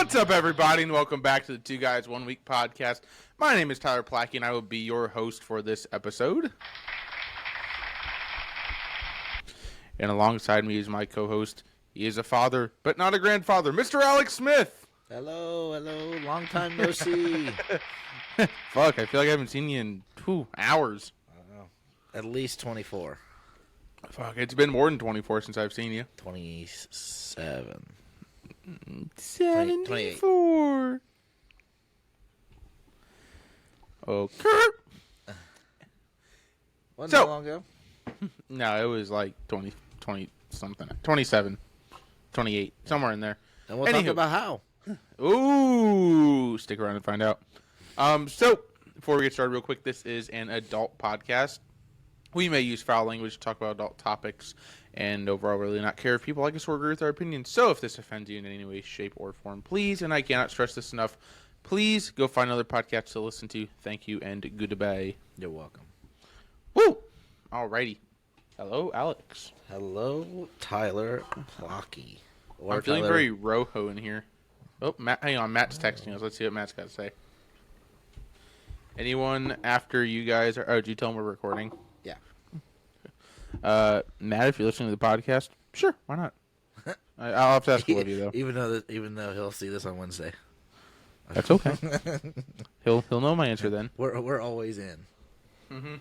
What's up, everybody, and welcome back to the Two Guys 1 Week podcast. My name is Tyler Plackey, and I will be your host for this episode. And alongside me is my co-host. He is a father, but not a grandfather, Mr. Alex Smith. Hello. Long time no see. Fuck, I feel like I haven't seen you in 2 hours. At least 24. Fuck, it's been more than 24 since I've seen you. 27. 74. Oh, Kurt. Wasn't that long ago? No, it was like 20 something. 27. 28. Somewhere in there. And we'll talk about how. Ooh, stick around and find out. So, before we get started real quick, this is an adult podcast. We may use foul language to talk about adult topics, and overall really not care if people like us or agree with our opinions. So if this offends you in any way, shape, or form, please, and I cannot stress this enough, please go find another podcast to listen to. Thank you, and goodbye. You're welcome. Woo! Alrighty. Hello, Alex. Hello, Tyler Plackey. I'm feeling very Rojo in here. Oh, Matt, hang on. Matt's texting us. Let's see what Matt's got to say. Anyone after you guys are... Oh, did you tell him we're recording? Yeah. Matt, if you're listening to the podcast, sure, why not? I'll have to ask Olivia, though. Even though he'll see this on Wednesday. That's okay. He'll know my answer then. We're always in. Mm-hmm.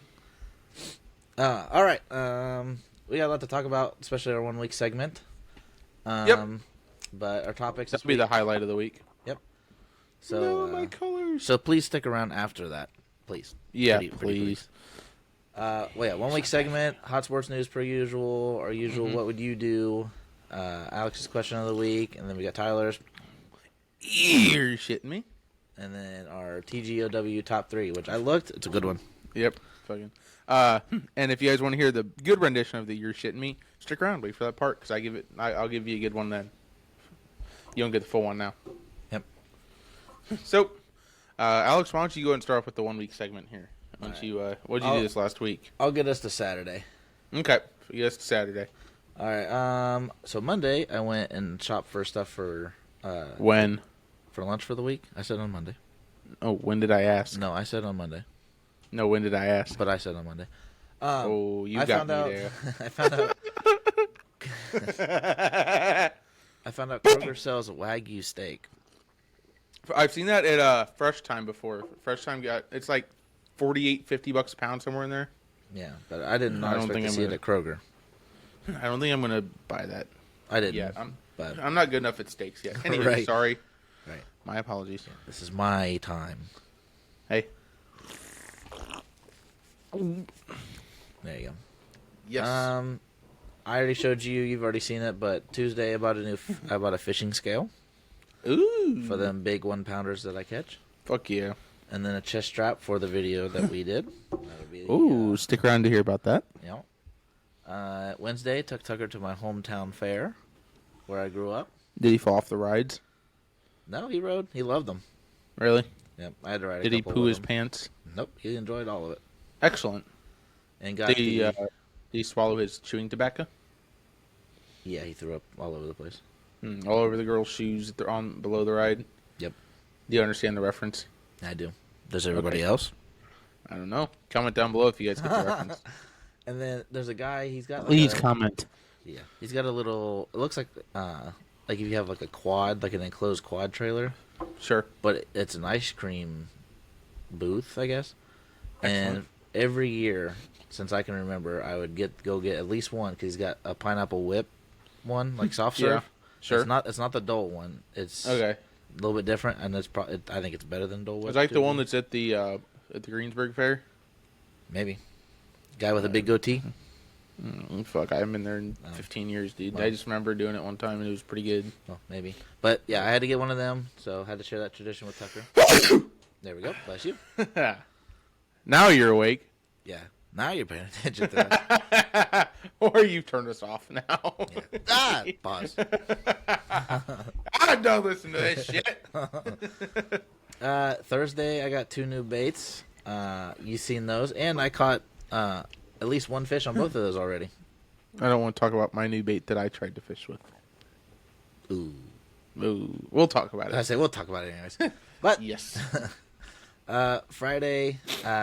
All right. We got a lot to talk about, especially our 1 week segment. Yep. But our topics That'll be the highlight of the week. Yep. So my colors. So please stick around after that, please. Yeah, pretty please. Well, yeah, 1 week segment, hot sports news per usual. Our usual, What would you do? Alex's question of the week, and then we got Tyler's. You're shitting me. And then our TGOW top 3, which I looked. It's a good one. Yep. Fucking. And if you guys want to hear the good rendition of the "You're shitting me," stick around, wait for that part, because I'll give you a good one then. You don't get the full one now. Yep. So, Alex, why don't you go ahead and start off with the 1 week segment here? What did you do this last week? I'll get us to Saturday. Okay. So yes, to Saturday. All right. So Monday, I went and shopped for stuff for When? For lunch for the week. I said on Monday. Oh, when did I ask? No, I said on Monday. No, when did I ask? But I said on Monday. You got me there. I found out. I found out Kroger sells Wagyu steak. I've seen that at Fresh Time before. Fresh Time it's like $48-$50 a pound, somewhere in there. Yeah, but I didn't expect to see it at Kroger. I don't think I'm gonna buy that. I didn't. Yeah, I'm not good enough at steaks yet. Anyway, Right. Sorry. Right. My apologies. Yeah, this is my time. Hey. There you go. Yes. I already showed you. You've already seen it, but Tuesday I bought a fishing scale. Ooh. For them big 1-pounders that I catch. Fuck yeah. And then a chest strap for the video that we did. Ooh, stick around to hear about that. Yeah. Wednesday, took Tucker to my hometown fair, where I grew up. Did he fall off the rides? No, he rode. He loved them. Really? Yep, I had to ride. Did he poo his pants? Nope, he enjoyed all of it. Excellent. And got did he swallow his chewing tobacco? Yeah, he threw up all over the place. All over the girls' shoes that they're on below the ride? Yep. Do you understand the reference? I do. Does everybody else? I don't know. Comment down below if you guys get the reference. And then there's a guy, he's got Please comment. Yeah. He's got a little, it looks like if you have like a quad, like an enclosed quad trailer. Sure. But it's an ice cream booth, I guess. Excellent. And every year, since I can remember, I would go get at least one, because he's got a pineapple whip one, like soft serve. Yeah, sure. It's not the Dole one. It's okay. A little bit different, and I think it's better than Dole whip. It's like the one that's at the Greensburg Fair? Maybe. Guy with a big goatee? Fuck, I haven't been there in 15 years, dude. Well, I just remember doing it one time, and it was pretty good. Well, maybe. But, yeah, I had to get one of them, so I had to share that tradition with Tucker. There we go. Bless you. Now you're awake. Yeah. Now you're paying attention to that. Or you've turned us off now. Yeah. Pause. I don't listen to this shit. Thursday, I got 2 new baits. You seen those? And I caught at least 1 fish on both of those already. I don't want to talk about my new bait that I tried to fish with. Ooh. Ooh, we'll talk about I it. say we'll talk about it anyways. But Yes. Friday,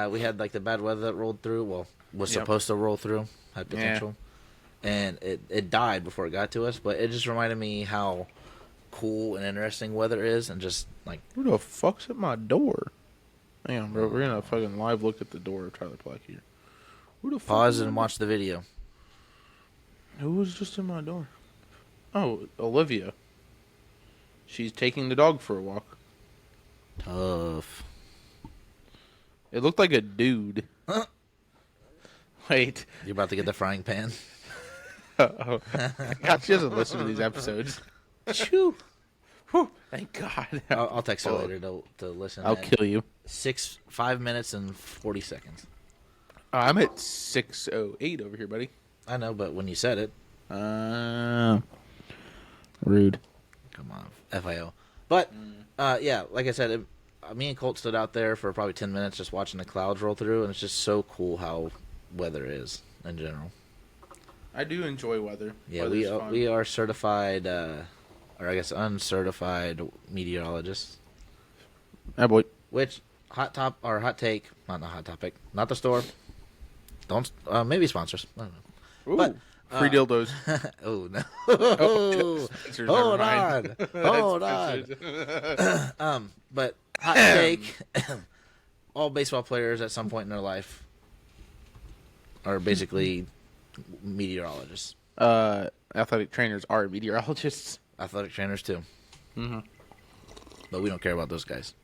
we had like the bad weather that rolled through. Well, was Yep. supposed to roll through, had potential, and it died before it got to us. But it just reminded me how cool and interesting weather is, and just like Who the fuck's at my door? Hang on, bro. We're gonna fucking live look at the door of Tyler Black here. Who the fuck? pause and watch the video. Who was just in my door? Oh, Olivia. She's taking the dog for a walk. Tough. It looked like a dude. Huh? Wait. You're about to get the frying pan. Oh. God, she doesn't listen to these episodes. Chew. Whew, thank God. I'll text her later to listen. I'll kill you. 5 minutes and 40 seconds. I'm at 6:08 over here, buddy. I know, but when you said it, Rude. come on, FIO. But yeah, like I said, me and Colt stood out there for probably 10 minutes just watching the clouds roll through, and it's just so cool how weather is in general. I do enjoy weather. Yeah, Weather's we fun. are certified, or I guess uncertified meteorologists. Ah, boy. Which hot take, not hot topic, not the store. Don't maybe sponsors. I don't know. Ooh, But, free dildos. Oh no! Oh, Spencer's, Hold never mind. on, hold on. But hot take: all baseball players at some point in their life are basically meteorologists. Athletic trainers are meteorologists. Athletic trainers too. Mm-hmm. But we don't care about those guys.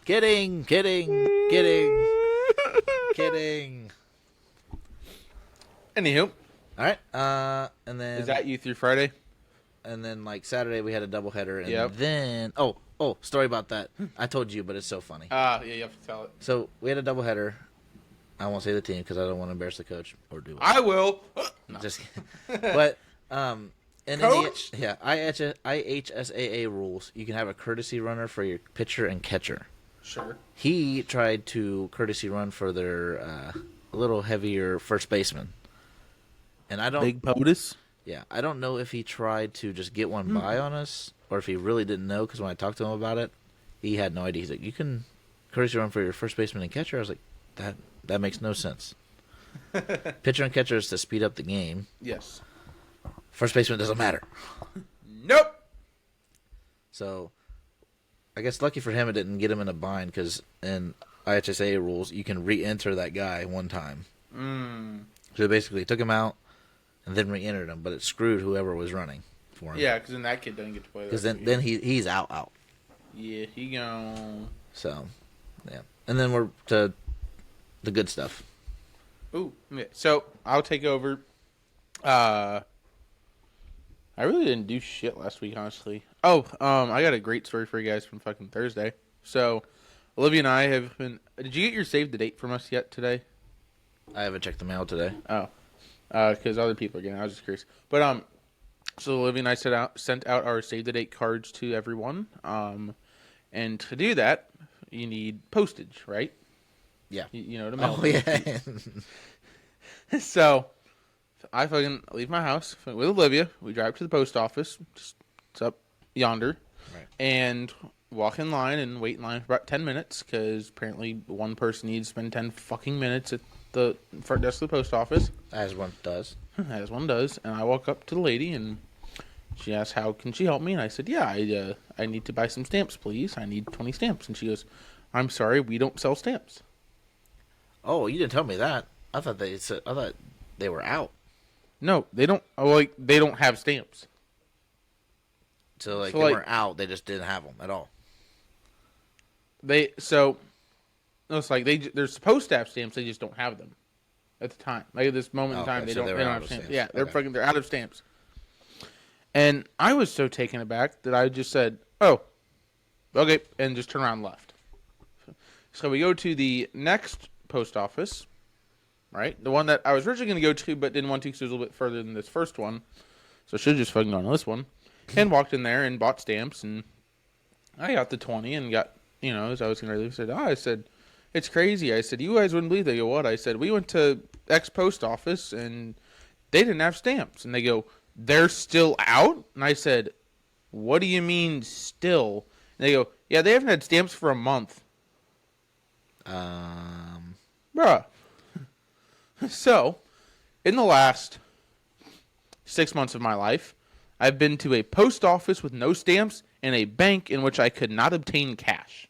Kidding. Anywho, All right. And then is that you through Friday? and then like Saturday we had a doubleheader, and Yep. then story about that. I told you, but it's so funny. Yeah, you have to tell it. So we had a doubleheader. I won't say the team because I don't want to embarrass the coach or do it. I will. No. Just kidding. But in Coach? IHSAA rules, you can have a courtesy runner for your pitcher and catcher. Sure. He tried to courtesy run for their a little heavier first baseman, and I don't. Big POTUS. Yeah, I don't know if he tried to just get one by on us or if he really didn't know. Because when I talked to him about it, he had no idea. He's like, "You can courtesy run for your first baseman and catcher." I was like, "That makes no sense." Pitcher and catcher is to speed up the game. Yes. First baseman doesn't matter. Nope. So, I guess lucky for him, it didn't get him in a bind because in IHSA rules, you can re-enter that guy one time. So basically, it took him out and then re-entered him, but it screwed whoever was running for him. Yeah, because then that kid doesn't get to play. Because then he's out. Yeah, he gone. So, yeah. And then we're to the good stuff. Ooh. Yeah. So I'll take over. I really didn't do shit last week, honestly. Oh, I got a great story for you guys from fucking Thursday. So, Olivia and I have been. Did you get your save the date from us yet today? I haven't checked the mail today. Oh, because other people are getting. I was just curious. But so Olivia and I sent out our save the date cards to everyone. And to do that, you need postage, right? Yeah. You know, to mail. Oh, yeah. So I fucking leave my house with Olivia. We drive to the post office. It's up yonder. Right. And walk in line and wait in line for about 10 minutes because apparently one person needs to spend 10 fucking minutes at the front desk of the post office. As one does. As one does. And I walk up to the lady and she asked, how can she help me? And I said, yeah, I need to buy some stamps, please. I need 20 stamps. And she goes, I'm sorry, we don't sell stamps. Oh, you didn't tell me that. I thought they were out. No, they don't. They don't have stamps. So they like- weren't out. They just didn't have them at all. It's like they're supposed to have stamps. They just don't have them at the time. Like at this moment in time, Okay, they so don't. they were They don't out have of stamps. stamps. Yeah, Okay. they're out of stamps. And I was so taken aback that I just said, "Oh, okay," and just turned around and left. So we go to the next post office, right? The one that I was originally going to go to, but didn't want to because it was a little bit further than this first one. So I should have just fucking gone to this one. And walked in there and bought stamps, and I got the 20 and got, as I was going to leave, I said, it's crazy. I said, you guys wouldn't believe. They go, what? I said, we went to X post office, and they didn't have stamps. And they go, they're still out? And I said, what do you mean still? And they go, yeah, they haven't had stamps for a month. Bruh. So, in the last 6 months of my life, I've been to a post office with no stamps and a bank in which I could not obtain cash.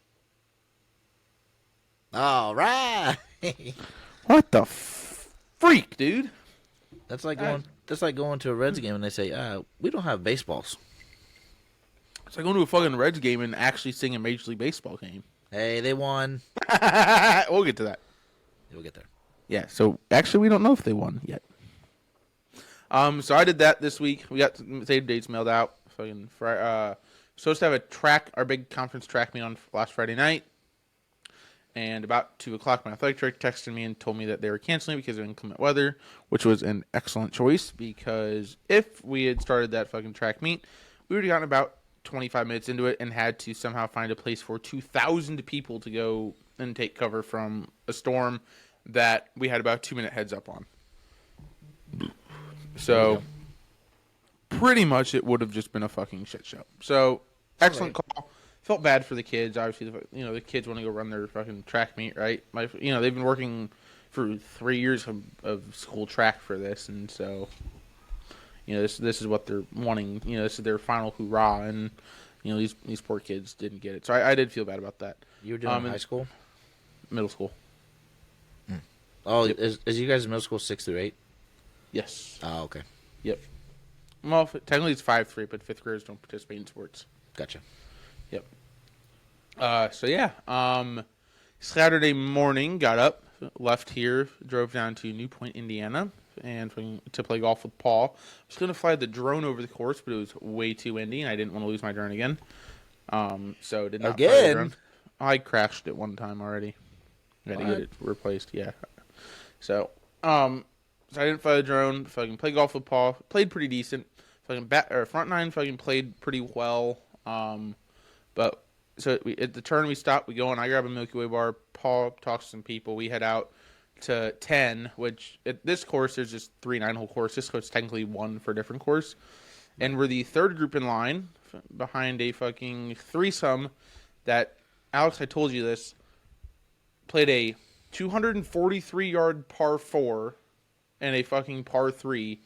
All right. What the freak, dude? That's like going to a Reds game and they say, we don't have baseballs. It's like going to a fucking Reds game and actually seeing a Major League Baseball game. Hey, they won. We'll get to that. We'll get there. Yeah, so actually we don't know if they won yet. So I did that this week. We got save dates mailed out. Fucking supposed to have our big conference track meet on last Friday night. And about 2 o'clock, my athletic director texted me and told me that they were canceling because of inclement weather, which was an excellent choice because if we had started that fucking track meet, we would have gotten about 25 minutes into it and had to somehow find a place for 2,000 people to go and take cover from a storm that we had about a 2-minute heads up on. So, pretty much it would have just been a fucking shit show. So, excellent call. Felt bad for the kids. Obviously, the kids want to go run their fucking track meet, right? They've been working for 3 years of school track for this, and so, this is what they're wanting. This is their final hoorah, and these poor kids didn't get it. So I did feel bad about that. You were doing high school, middle school. Oh, yep. Is you guys middle school 6 through 8? Yes. Oh, okay. Yep. Well, technically it's 5-3, but 5th graders don't participate in sports. Gotcha. Yep. Saturday morning, got up, left here, drove down to New Point, Indiana, and to play golf with Paul. I was going to fly the drone over the course, but it was way too windy, and I didn't want to lose my drone again. So did not fly the drone. I crashed it one time already. I had to get it replaced. Yeah. So I didn't fly the drone. Fucking played golf with Paul. Played pretty decent. Front nine fucking played pretty well. But so at the turn we stop. We go and I grab a Milky Way bar. Paul talks to some people. We head out to 10, which at this course there's just 3 9-hole course. This course is technically 1 for a different course, and we're the third group in line behind a fucking threesome that Alex, I told you this, played a 243-yard par 4 and a fucking par 3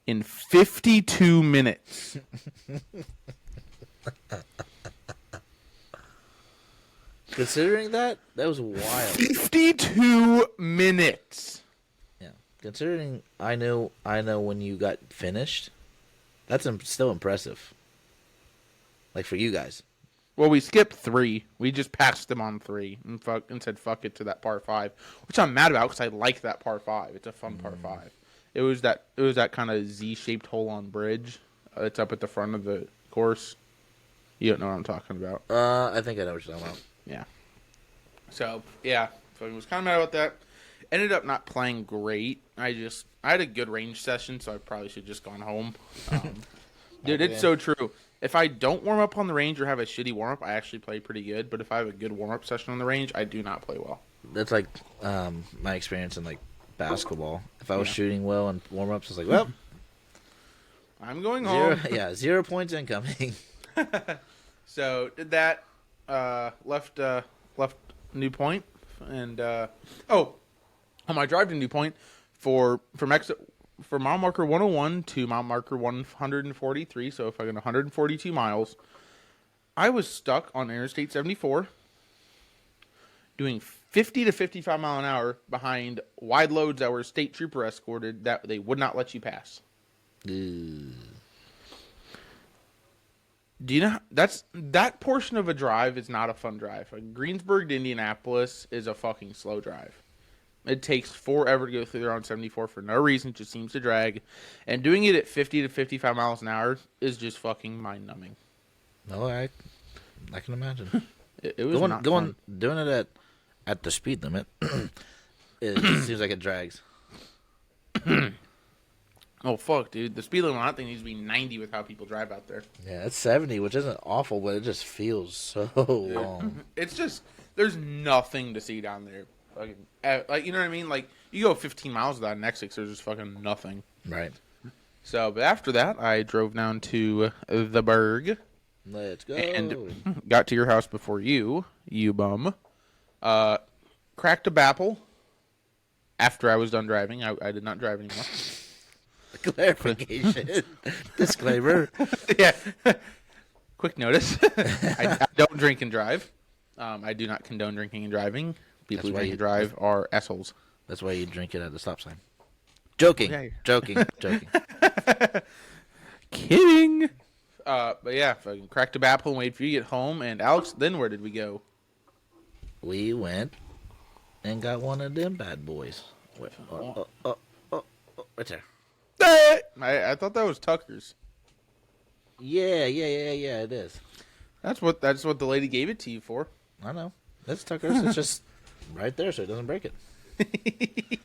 in 52 minutes. Considering that was wild. 52 minutes. Yeah. Considering I know when you got finished, that's still impressive. Like for you guys. Well, we skipped 3. We just passed them on 3 and said fuck it to that par 5, which I'm mad about because I like that par 5. It's a fun par 5. It was that kind of Z-shaped hole on bridge. It's up at the front of the course. You don't know what I'm talking about. I think I know what you're talking about. Yeah. So yeah, so I was kind of mad about that. Ended up not playing great. I had a good range session, so I probably should have just gone home. Dude, it's so true. If I don't warm up on the range or have a shitty warm up, I actually play pretty good. But if I have a good warm up session on the range, I do not play well. That's like my experience in like basketball. If I was shooting well in warm ups, I was like, well, I'm going home. 0 points incoming. So did that. Left New Point, and on my drive to New Point from mile marker 101 to mile marker 143, so fucking 142 miles, I was stuck on Interstate 74 doing 50 to 55 mile an hour behind wide loads that were state trooper escorted that they would not let you pass. Do you know that portion of a drive is not a fun drive? Like Greensburg to Indianapolis is a fucking slow drive. It takes forever to go through there on 74 for no reason. It just seems to drag. And doing it at 50 to 55 miles an hour is just fucking mind-numbing. No, I can imagine. It was not fun. Doing it at the speed limit, it seems like it drags. Oh, fuck, dude. The speed limit on that thing needs to be 90 with how people drive out there. Yeah, it's 70, which isn't awful, but it just feels so long. It's just, there's nothing to see down there. Fucking, like, you know what I mean? Like, you go 15 miles without an X6, there's just fucking nothing. Right. So, but after that, I drove down to the Berg Let's go. And got to your house before you bum. Cracked a bapple after I was done driving. I did not drive anymore. Clarification. Disclaimer. Yeah. Quick notice. I don't drink and drive. I do not condone drinking and driving. People who drink and drive are assholes. That's why you drink it at the stop sign. Joking. Okay. Joking. Kidding. But yeah, fucking cracked a bapple and waited for you to get home. And Alex, then where did we go? We went and got one of them bad boys. Wait, right there. I thought that was Tucker's. Yeah, it is. That's what the lady gave it to you for. I know. That's Tucker's. It's just right there so it doesn't break it.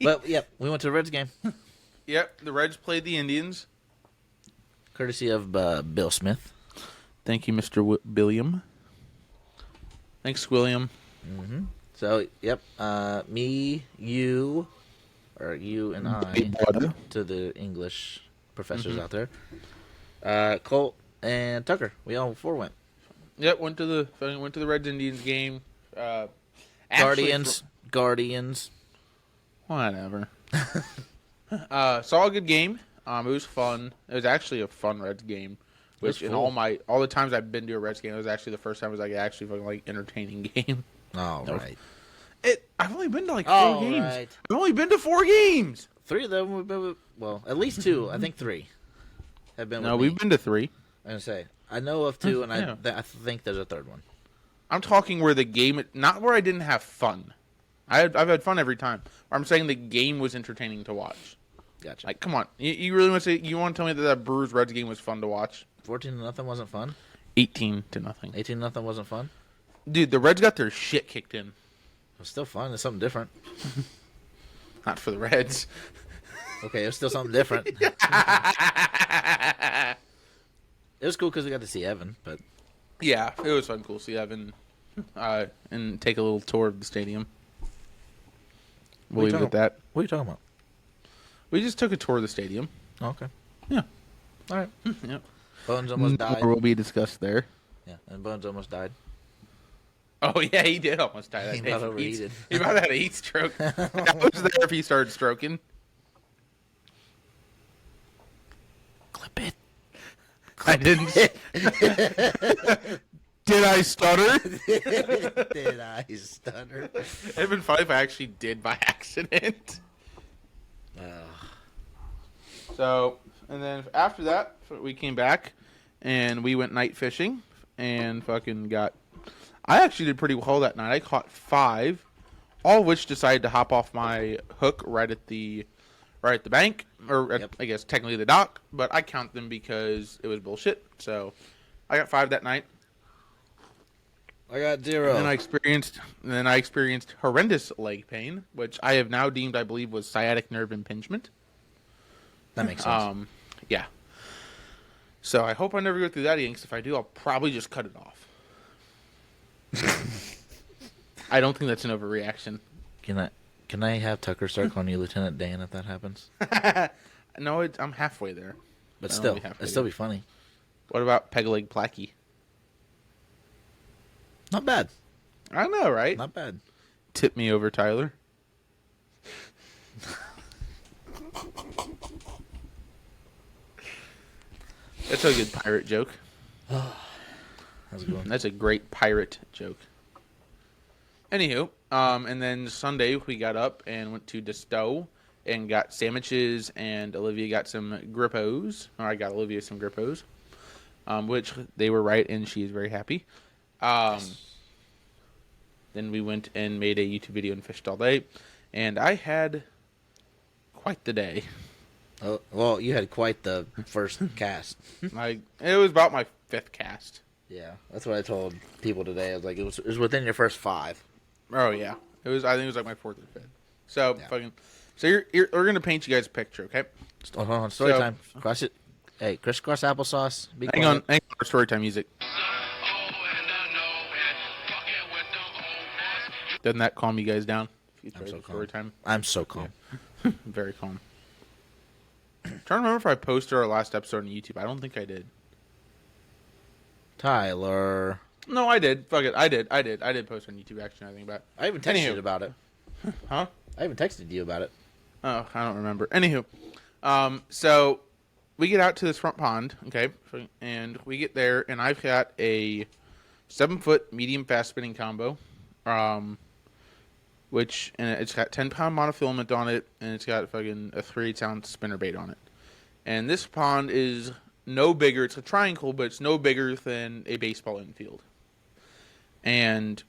But, yeah, we went to the Reds game. Yep, the Reds played the Indians. Courtesy of Bill Smith. Thank you, Mr. William. Thanks, William. Mm-hmm. So, yep, me, you and I, to the English professors out there, Colt and Tucker. We all four went. Yep, went to the Reds Indians game. Guardians. Whatever. Saw a good game. It was fun. It was actually a fun Reds game. Which in all the times I've been to a Reds game, it was actually the first time it was like actually fucking like entertaining game. Oh, right. I've only been to like 4 games. Right. I've only been to 4 games. 3 of them we've been with, well, at least 2. I think 3 have been. No, with me. we've been to 3. I'm gonna say I know of 2, and Yeah. I think there's a third one. I'm talking where the game, not where I didn't have fun. I've had fun every time. I'm saying the game was entertaining to watch. Gotcha. Like, come on, you really want to say you want to tell me that Brewers Reds game was fun to watch? 14-0 wasn't fun. 18-0. 18-0 wasn't fun. Dude, the Reds got their shit kicked in. It was still fun. It's something different. Not for the Reds. Okay, it was still something different. It was cool because we got to see Evan, but Yeah, it was fun, cool to see Evan, and take a little tour of the stadium. We'll leave it at that. What are you talking about? We just took a tour of the stadium. Oh, okay. Yeah. All right. Yep. Bones almost died. More will be discussed there. Yeah, and Bones almost died. Oh, yeah, he did almost die that He day. about overheated. He about had a heat stroke. I was there if he started stroking. Clip it. I didn't. Did I stutter? Did I stutter? It'd have been funny if I actually did by accident. So, and then after that, we came back and we went night fishing and fucking got. I actually did pretty well that night. I caught 5, all of which decided to hop off my hook right at the bank, or at, Yep. I guess technically the dock, but I count them because it was bullshit. So, I got 5 that night. I got 0. And then I experienced horrendous leg pain, which I have now deemed, I believe, was sciatic nerve impingement. That makes sense. Yeah. So I hope I never go through that again, because if I do, I'll probably just cut it off. I don't think that's an overreaction. Can I have Tucker start calling you Lieutenant Dan if that happens? No, I'm halfway there. But I don't still, really have to it'd still do. be funny. What about Peg Leg Placky? Not bad. I know, right? Not bad. Tip me over, Tyler. That's a good pirate joke. How's it going? That's a great pirate joke. Anywho, and then Sunday we got up and went to Destow and got sandwiches, and Olivia got some grippos. Or I got Olivia some grippos, which they were right, and she is very happy. Then we went and made a YouTube video and fished all day, and I had quite the day. Oh, well, you had quite the first cast. It was about my 5th cast. Yeah, that's what I told people today. I was like, it was within your first 5. Oh yeah, it was. I think it was like my 4th or 5th. So Yeah. fucking. So we're gonna paint you guys a picture, okay? Hold on, story So- time. Cross it. Hey, crisscross applesauce. Be Hang quiet. on for story time music. Doesn't that calm you guys down? If you I'm throw so the story calm. time. I'm so calm. Very calm. Trying to remember if I posted our last episode on YouTube. I don't think I did. Tyler. No, I did. Fuck it. I did post on YouTube, actually, I think about it. I even texted Anywho. you about it. Huh? I even texted you about it. Oh, I don't remember. Anywho. So we get out to this front pond, okay? And we get there, and I've got a 7-foot medium fast spinning combo. And it's got 10-pound monofilament on it, and it's got fucking a 3/8-ounce spinnerbait on it. And this pond is no bigger. It's a triangle, but it's no bigger than a baseball infield. And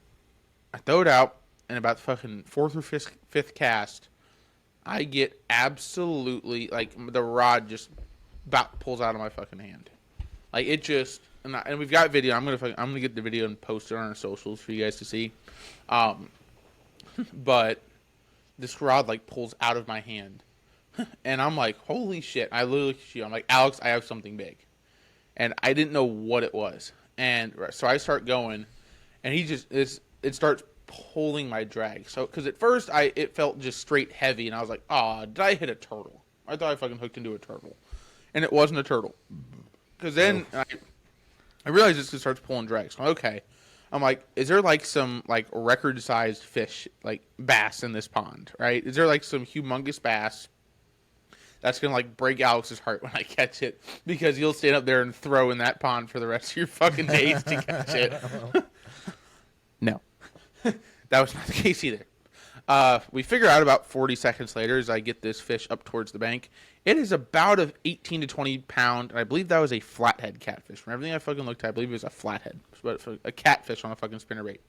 I throw it out, and about the fucking fourth or fifth cast, I get absolutely, like, the rod just about pulls out of my fucking hand. Like, it just, and we've got video. I'm gonna get the video and post it on our socials for you guys to see. But this rod, like, pulls out of my hand. And I'm like, holy shit. I'm like, Alex, I have something big. And I didn't know what it was. And so I start going, and it starts pulling my drag. So, because at first it felt just straight heavy, and I was like, did I hit a turtle? I thought I fucking hooked into a turtle. And it wasn't a turtle. Because then I realized it starts pulling drag. So, okay. I'm like, is there like some like record-sized fish, like bass in this pond, right? Is there like some humongous bass that's going to like break Alex's heart when I catch it? Because you'll stand up there and throw in that pond for the rest of your fucking days to catch it. No. That was not the case either. We figure out about 40 seconds later as I get this fish up towards the bank. It is about an 18 to 20 pound, and I believe that was a flathead catfish. From everything I fucking looked at, I believe it was a flathead. A catfish on a fucking spinnerbait.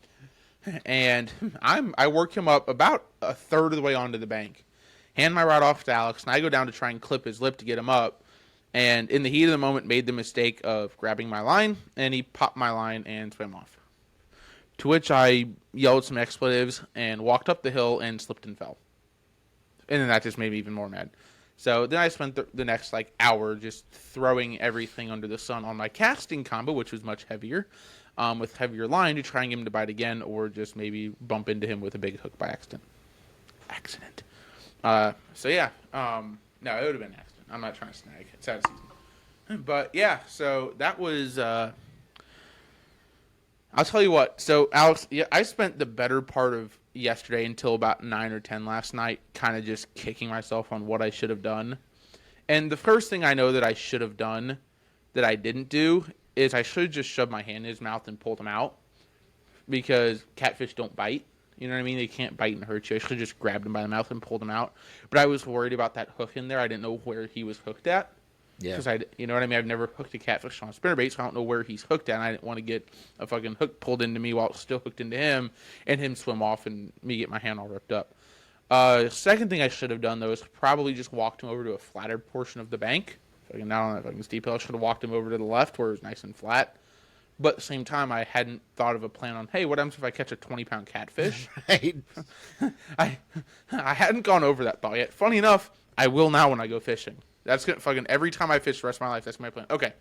And I work him up about a third of the way onto the bank. Hand my rod off to Alex, and I go down to try and clip his lip to get him up. And in the heat of the moment, made the mistake of grabbing my line, and he popped my line and swam off. To which I yelled some expletives and walked up the hill and slipped and fell. And then that just made me even more mad. So then I spent the next like hour just throwing everything under the sun on my casting combo, which was much heavier, with heavier line to try and get him to bite again, or just maybe bump into him with a big hook by accident. So yeah, no, it would have been an accident. I'm not trying to snag. It's out of season. But yeah, so that was. I'll tell you what. So Alex, yeah, I spent the better part of yesterday until about 9 or 10 last night, kind of just kicking myself on what I should have done. And the first thing I know that I should have done that I didn't do is I should have just shoved my hand in his mouth and pulled him out, because catfish don't bite. You know what I mean? They can't bite and hurt you. I should have just grabbed him by the mouth and pulled him out. But I was worried about that hook in there. I didn't know where he was hooked at. Yeah. Because you know what I mean? I've never hooked a catfish on a spinnerbait, so I don't know where he's hooked at. And I didn't want to get a fucking hook pulled into me while it's still hooked into him, and him swim off and me get my hand all ripped up. Second thing I should have done, though, is probably just walked him over to a flatter portion of the bank. Fucking not on that fucking steep hill. I should have walked him over to the left where it was nice and flat. But at the same time, I hadn't thought of a plan on, hey, what happens if I catch a 20-pound catfish? Right. I hadn't gone over that thought yet. Funny enough, I will now when I go fishing. That's gonna fucking every time I fish the rest of my life. That's my plan. Okay,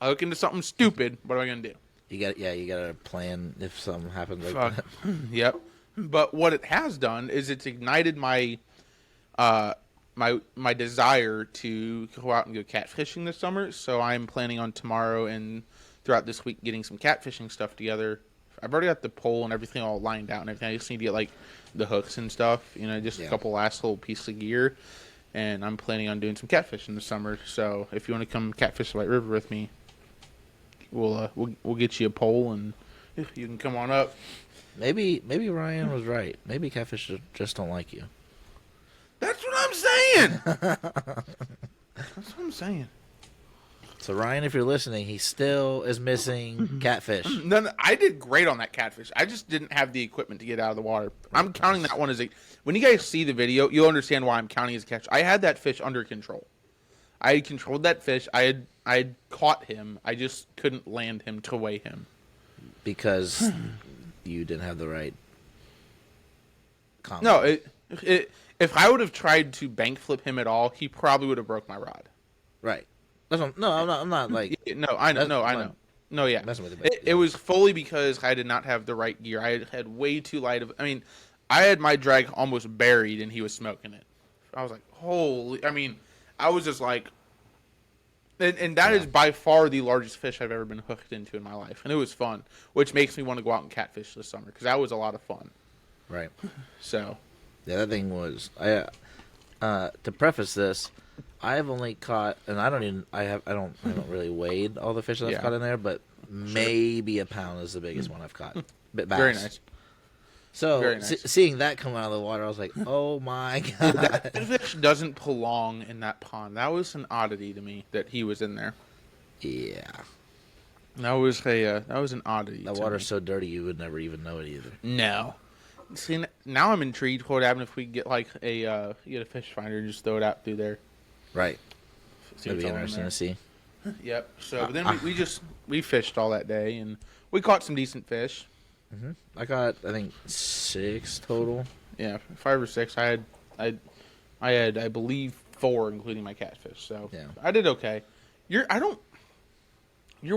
I'll look into something stupid. What am I gonna do? You got a plan if something happens like that. Yep. But what it has done is it's ignited my my desire to go out and go catfishing this summer. So I'm planning on tomorrow and throughout this week getting some catfishing stuff together. I've already got the pole and everything all lined out and everything. I just need to get like the hooks and stuff. You know, just a couple last little pieces of gear. And I'm planning on doing some catfishing this summer. So if you want to come catfish the White River with me, we'll get you a pole and you can come on up. Maybe Ryan was right. Maybe catfish just don't like you. That's what I'm saying. That's what I'm saying. So Ryan, if you're listening, he still is missing catfish. No, I did great on that catfish. I just didn't have the equipment to get out of the water. I'm counting that one as a. When you guys see the video, you'll understand why I'm counting as a catch. I had that fish under control. I had controlled that fish. I had caught him. I just couldn't land him to weigh him because you didn't have the right. No, if I would have tried to bank flip him at all, he probably would have broke my rod. Right. I'm not like. No, I know. No, yeah. It was fully because I did not have the right gear. I had way too light of. I mean, I had my drag almost buried, and he was smoking it. I was like, holy. I mean, I was just like, And that is by far the largest fish I've ever been hooked into in my life. And it was fun, which makes me want to go out and catfish this summer because that was a lot of fun. Right. So. The other thing was, to preface this, I've only caught, and I haven't really weighed all the fish that I've caught in there, but maybe a pound is the biggest one I've caught. Bass. Very nice. So Very nice. seeing that come out of the water, I was like, "Oh my god!" That fish doesn't belong in that pond. That was an oddity to me that he was in there. Yeah, That was an oddity. the water's so dirty you would never even know it either. No. See, now I'm intrigued. What would happen if we get like you get a fish finder and just throw it out through there? Right. See That'd what's be all in interesting there. to see. Yep. So but then we fished all that day and we caught some decent fish. Mm-hmm. I got, I think, 6 total. Yeah, 5 or 6. I had I believe 4, including my catfish. So Yeah. I did okay. Your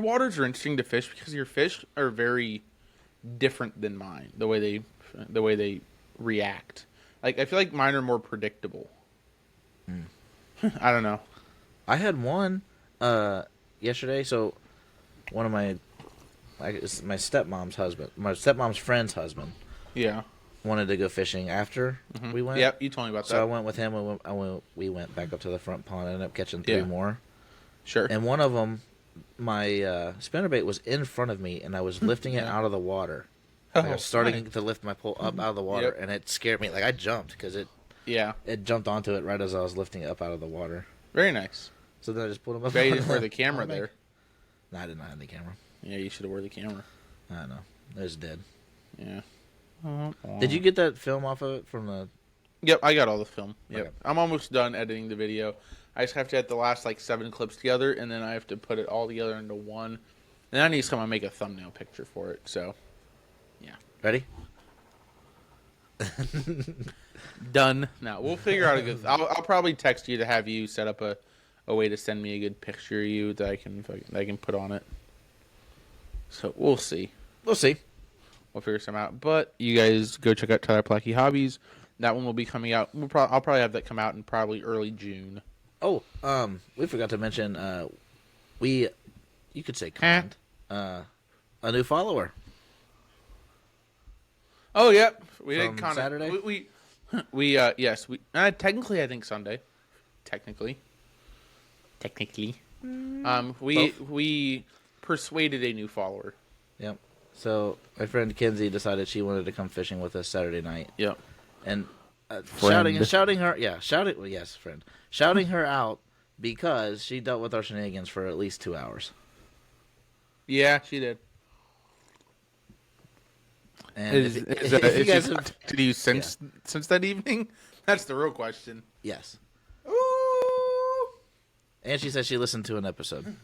waters are interesting to fish because your fish are very different than mine. The way they react. Like I feel like mine are more predictable. I don't know. I had one yesterday. So one of my stepmom's friend's husband, Yeah. wanted to go fishing after we went. Yep, you told me about So that. I went with him. We went back up to the front pond. Ended up catching 3 more. Sure. And one of them, my spinnerbait was in front of me, and I was lifting it out of the water. Like I was starting to lift my pole up out of the water, and it scared me. Like I jumped because it jumped onto it right as I was lifting it up out of the water. Very nice. So then I just pulled him up. Bet you didn't wear the camera there. No, I did not have the camera. Yeah, you should have wore the camera. I don't know. It was dead. Yeah. Did you get that film off of it from the... Yep, I got all the film. Yep. Okay. I'm almost done editing the video. I just have to get the last 7 clips together, and then I have to put it all together into one. And I need someone to make a thumbnail picture for it. So, yeah. Ready? Done. Now we'll figure out a good. I'll probably text you to have you set up a way to send me a good picture of you that I can put on it. So we'll see. We'll see. We'll figure some out. But you guys go check out Tyler Plackey Hobbies. That one will be coming out. I'll probably have that come out in probably early June. Oh, we forgot to mention. You could say conned. A new follower. Oh, yep. We From did kind of Saturday? yes. We technically I think Sunday. Technically. We persuaded a new follower. Yep. So my friend Kenzie decided she wanted to come fishing with us Saturday night. Yep. And Friend. shouting her out because she dealt with our shenanigans for at least 2 hours. Yeah, she did. And Is if you guys she have- talked to you since that evening? That's the real question. yes. Ooh. And she said she listened to an episode.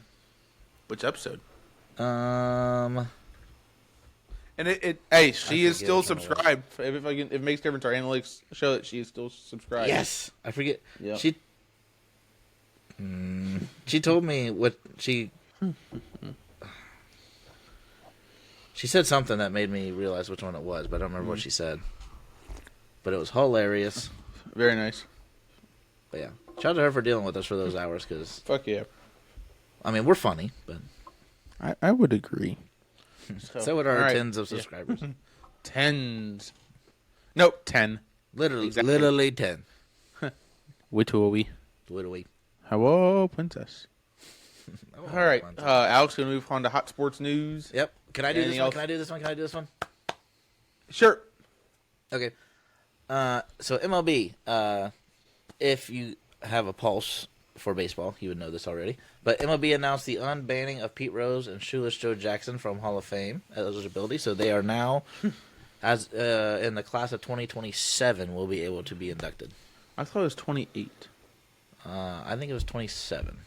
Which episode? Um, And hey, she is forget still which one it was. subscribed. If it makes difference, our analytics show that she is still subscribed. yes, I forget. Yep. She told me what she said something that made me realize which one it was, but I don't remember what she said. But it was hilarious. Very nice. But yeah, shout out to her for dealing with us for those hours because Fuck yeah. I mean we're funny, but I would agree. so would our all right. tens of subscribers. Tens. Nope, 10. Literally, Exactly. literally 10. Witui. Literally. Hello, princess. Oh, All right, fun. Alex, gonna move on to hot sports news. Yep. Can I do Anything this one? else? Can I do this one? Can I do this one? Sure. Okay. So MLB, if you have a pulse for baseball, you would know this already. But MLB announced the unbanning of Pete Rose and Shoeless Joe Jackson from Hall of Fame eligibility. So they are now, as in the class of 2027, will be able to be inducted. I thought it was 28. I think it was 27.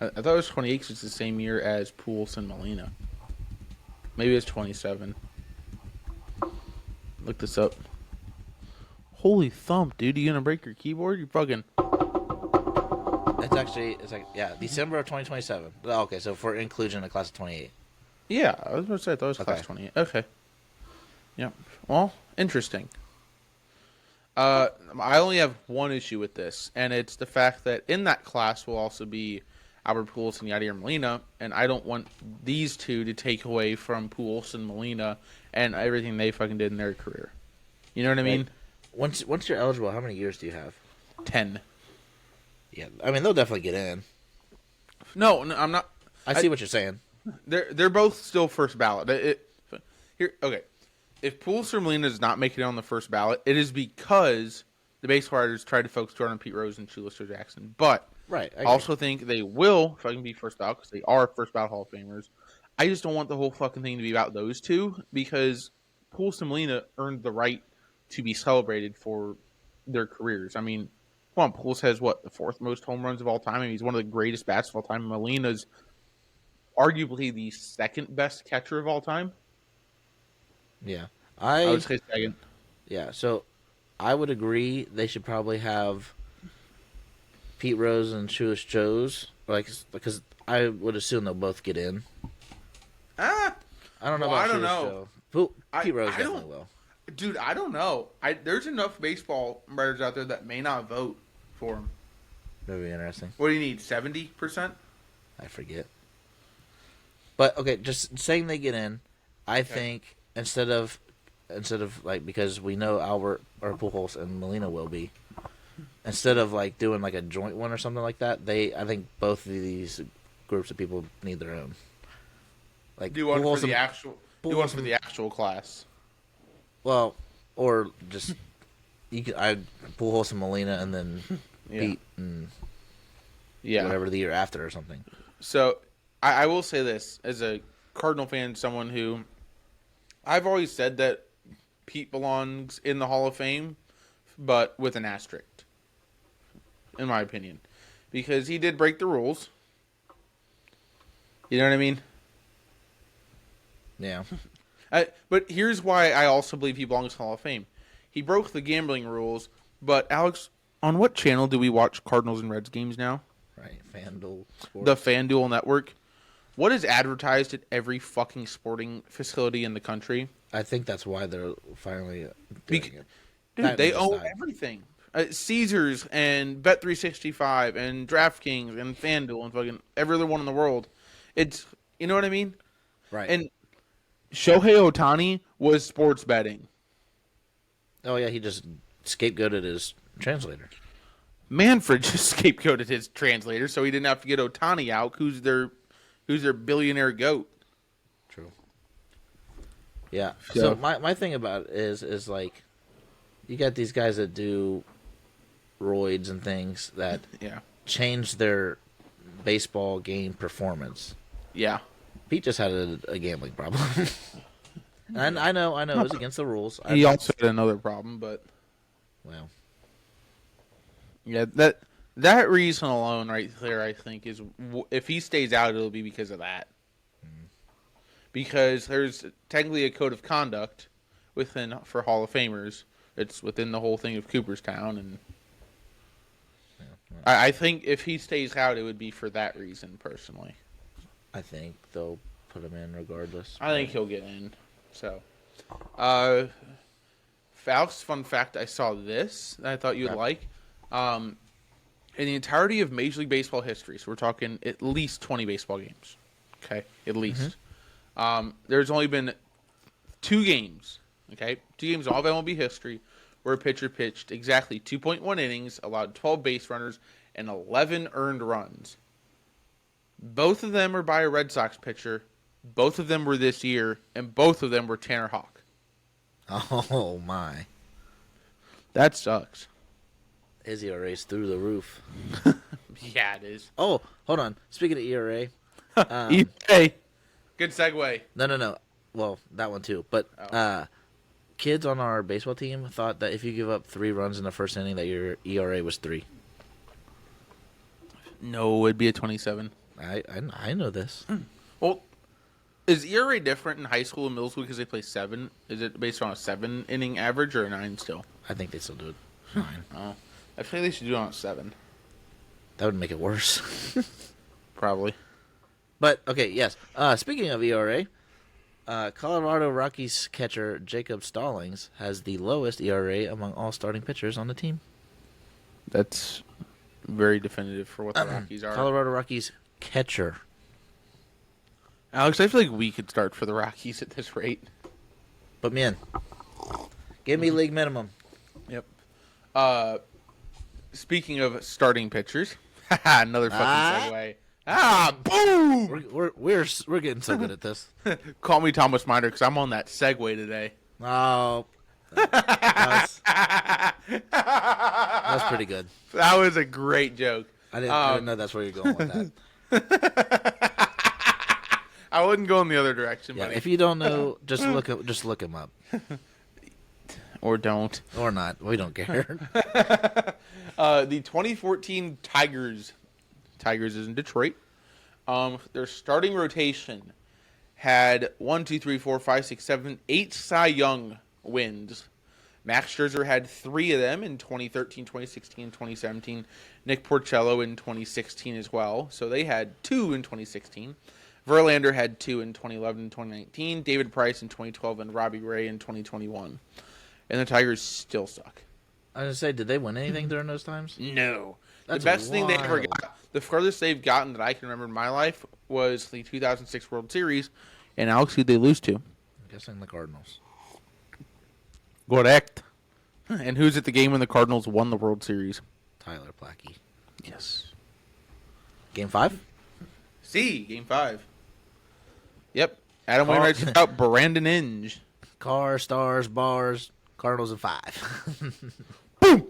I thought it was 28 because it's the same year as Pujols and Molina. Maybe it's 27. Look this up. Holy thump, dude! You gonna break your keyboard? You fucking. It's like December of 2027. Okay, so for inclusion in the class of 28. Yeah, I was about to say I thought it was class Okay. 28. Okay. Yeah. Well, interesting. I only have one issue with this, and it's the fact that in that class will also be Albert Pujols and Yadier Molina, and I don't want these two to take away from Pujols and Molina and everything they fucking did in their career. You know what I mean? Once you're eligible, how many years do you have? 10. Yeah, I mean they'll definitely get in. No, I'm not. I see what you're saying. They're both still first ballot. Okay. If Pujols or Molina does not make it on the first ballot, it is because the baseball writers tried to focus on Pete Rose and Shoeless Jackson. But Right. I also think they will fucking be first ballot because they are first ballot Hall of Famers. I just don't want the whole fucking thing to be about those two because Pujols and Molina earned the right to be celebrated for their careers. I mean, come on, Pujols has the fourth most home runs of all time. I mean, he's one of the greatest bats of all time. Molina's arguably the second best catcher of all time. Yeah. I would say second. Yeah, so I would agree they should probably have Pete Rose and Shoeless Joe's, because I would assume they'll both get in. I don't know about I don't Shoeless know. Joe. Pete Rose definitely will. Dude, I don't know. There's enough baseball writers out there that may not vote for him. That'd be interesting. What do you need, 70%? I forget. But, okay, just saying they get in, I think instead of because we know Albert or Pujols and Molina will be, instead of doing a joint one or something like that, I think both of these groups of people need their own. Do one for the actual class. Well, or just Pujols and Molina and then Pete and whatever the year after or something. So I will say this as a Cardinal fan, someone who I've always said that Pete belongs in the Hall of Fame, but with an asterisk, in my opinion, because he did break the rules. You know what I mean? Yeah. But here's why I also believe he belongs in the Hall of Fame. He broke the gambling rules, but Alex, on what channel do we watch Cardinals and Reds games now? Right, FanDuel Sports. The FanDuel network. What is advertised at every fucking sporting facility in the country? I think that's why they're finally doing it. Dude, they own everything. Caesars and Bet365 and DraftKings and FanDuel and fucking every other one in the world. It's, you know what I mean? Right. And Shohei Ohtani was sports betting. Oh, yeah, he just scapegoated his translator. Manfred just scapegoated his translator so he didn't have to get Ohtani out, who's their billionaire goat. True. Yeah. So my thing about it is you got these guys that do roids and things that change their baseball game performance. Yeah. Pete just had a gambling problem. And I know it was against the rules. He also had another problem, but well, yeah, that reason alone right there, I think, is if he stays out, it'll be because of that. Because there's technically a code of conduct for Hall of Famers. It's within the whole thing of Cooperstown, and I think if he stays out, it would be for that reason, personally. I think they'll put him in regardless. I think he'll get in. So, Faust, fun fact, I saw this that I thought you would like. In the entirety of Major League Baseball history, so we're talking at least 20 baseball games. Okay? At least. There's only been 2 games, okay? 2 games all of MLB history where a pitcher pitched exactly 2.1 innings, allowed 12 base runners, and 11 earned runs. Both of them are by a Red Sox pitcher. Both of them were this year, and both of them were Tanner Houck. Oh, my. That sucks. His ERA is through the roof. Yeah, it is. Oh, hold on. Speaking of ERA. ERA. Good segue. No. Well, that one too. But kids on our baseball team thought that if you give up 3 runs in the first inning that your ERA was 3. No, it'd be a 27. I know this. Well, is ERA different in high school and middle school because they play 7? Is it based on a 7-inning average or a 9 still? I think they still do it 9. Oh, I feel they should do it on a 7. That would make it worse. Probably. But, okay, yes. Speaking of ERA, Colorado Rockies catcher Jacob Stallings has the lowest ERA among all starting pitchers on the team. That's very definitive for what the Rockies are. Colorado Rockies Catcher. Alex, I feel like we could start for the Rockies at this rate. Put me in. Give me league minimum. Yep. Speaking of starting pitchers, another fucking segue. Boom! We're getting so good at this. Call me Thomas Miner because I'm on that segue today. Oh, that's pretty good. That was a great joke. I didn't know that's where you're going with that. I wouldn't go in the other direction, Yeah, buddy. if you don't know, just look him up, Or don't. or not. We don't care. The 2014 Tigers is in Detroit. Their starting rotation had 8 Cy Young wins. Max Scherzer had 3 of them in 2013, 2016, and 2017. Nick Porcello in 2016 as well. So they had 2 in 2016. Verlander had 2 in 2011 and 2019. David Price in 2012 and Robbie Ray in 2021. And the Tigers still suck. I was going to say, did they win anything during those times? No. That's the best thing they ever wild. got, the furthest they've gotten that I can remember in my life was the 2006 World Series. And Alex, who'd they lose to? I'm guessing the Cardinals. Correct. And who's at the game when the Cardinals won the World Series? Tyler Plackey. Yes. Game 5? Game 5. Yep. Adam Wainwright's out. Brandon Inge. Car, stars, bars, Cardinals in 5. Boom!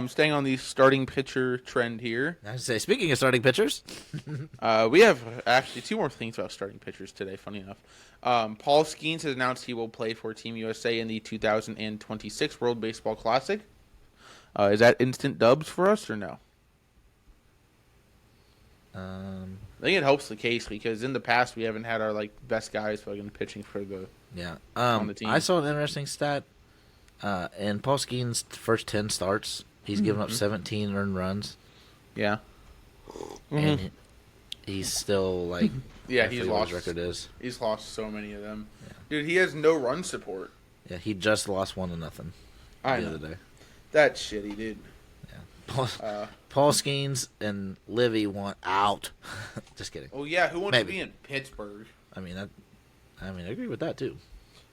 Staying on the starting pitcher trend here. I was say, speaking of starting pitchers, We have actually 2 more things about starting pitchers today, funny enough. Paul Skeens has announced he will play for Team USA in the 2026 World Baseball Classic. Is that instant dubs for us or no? I think it helps the case because in the past we haven't had our best guys fucking pitching for the on the team. I saw an interesting stat. In Paul Skeens' first 10 starts, he's given up 17 earned runs. Yeah. And he's still I Yeah, forget he's what lost. his record is. He's lost so many of them. Yeah. Dude, he has no run support. Yeah, he just lost 1-0 I the know. other day. That's shitty, dude. Yeah. Paul Skeens and Livy want out. Just kidding. Oh yeah, who wants Maybe. to be in Pittsburgh? I agree with that too.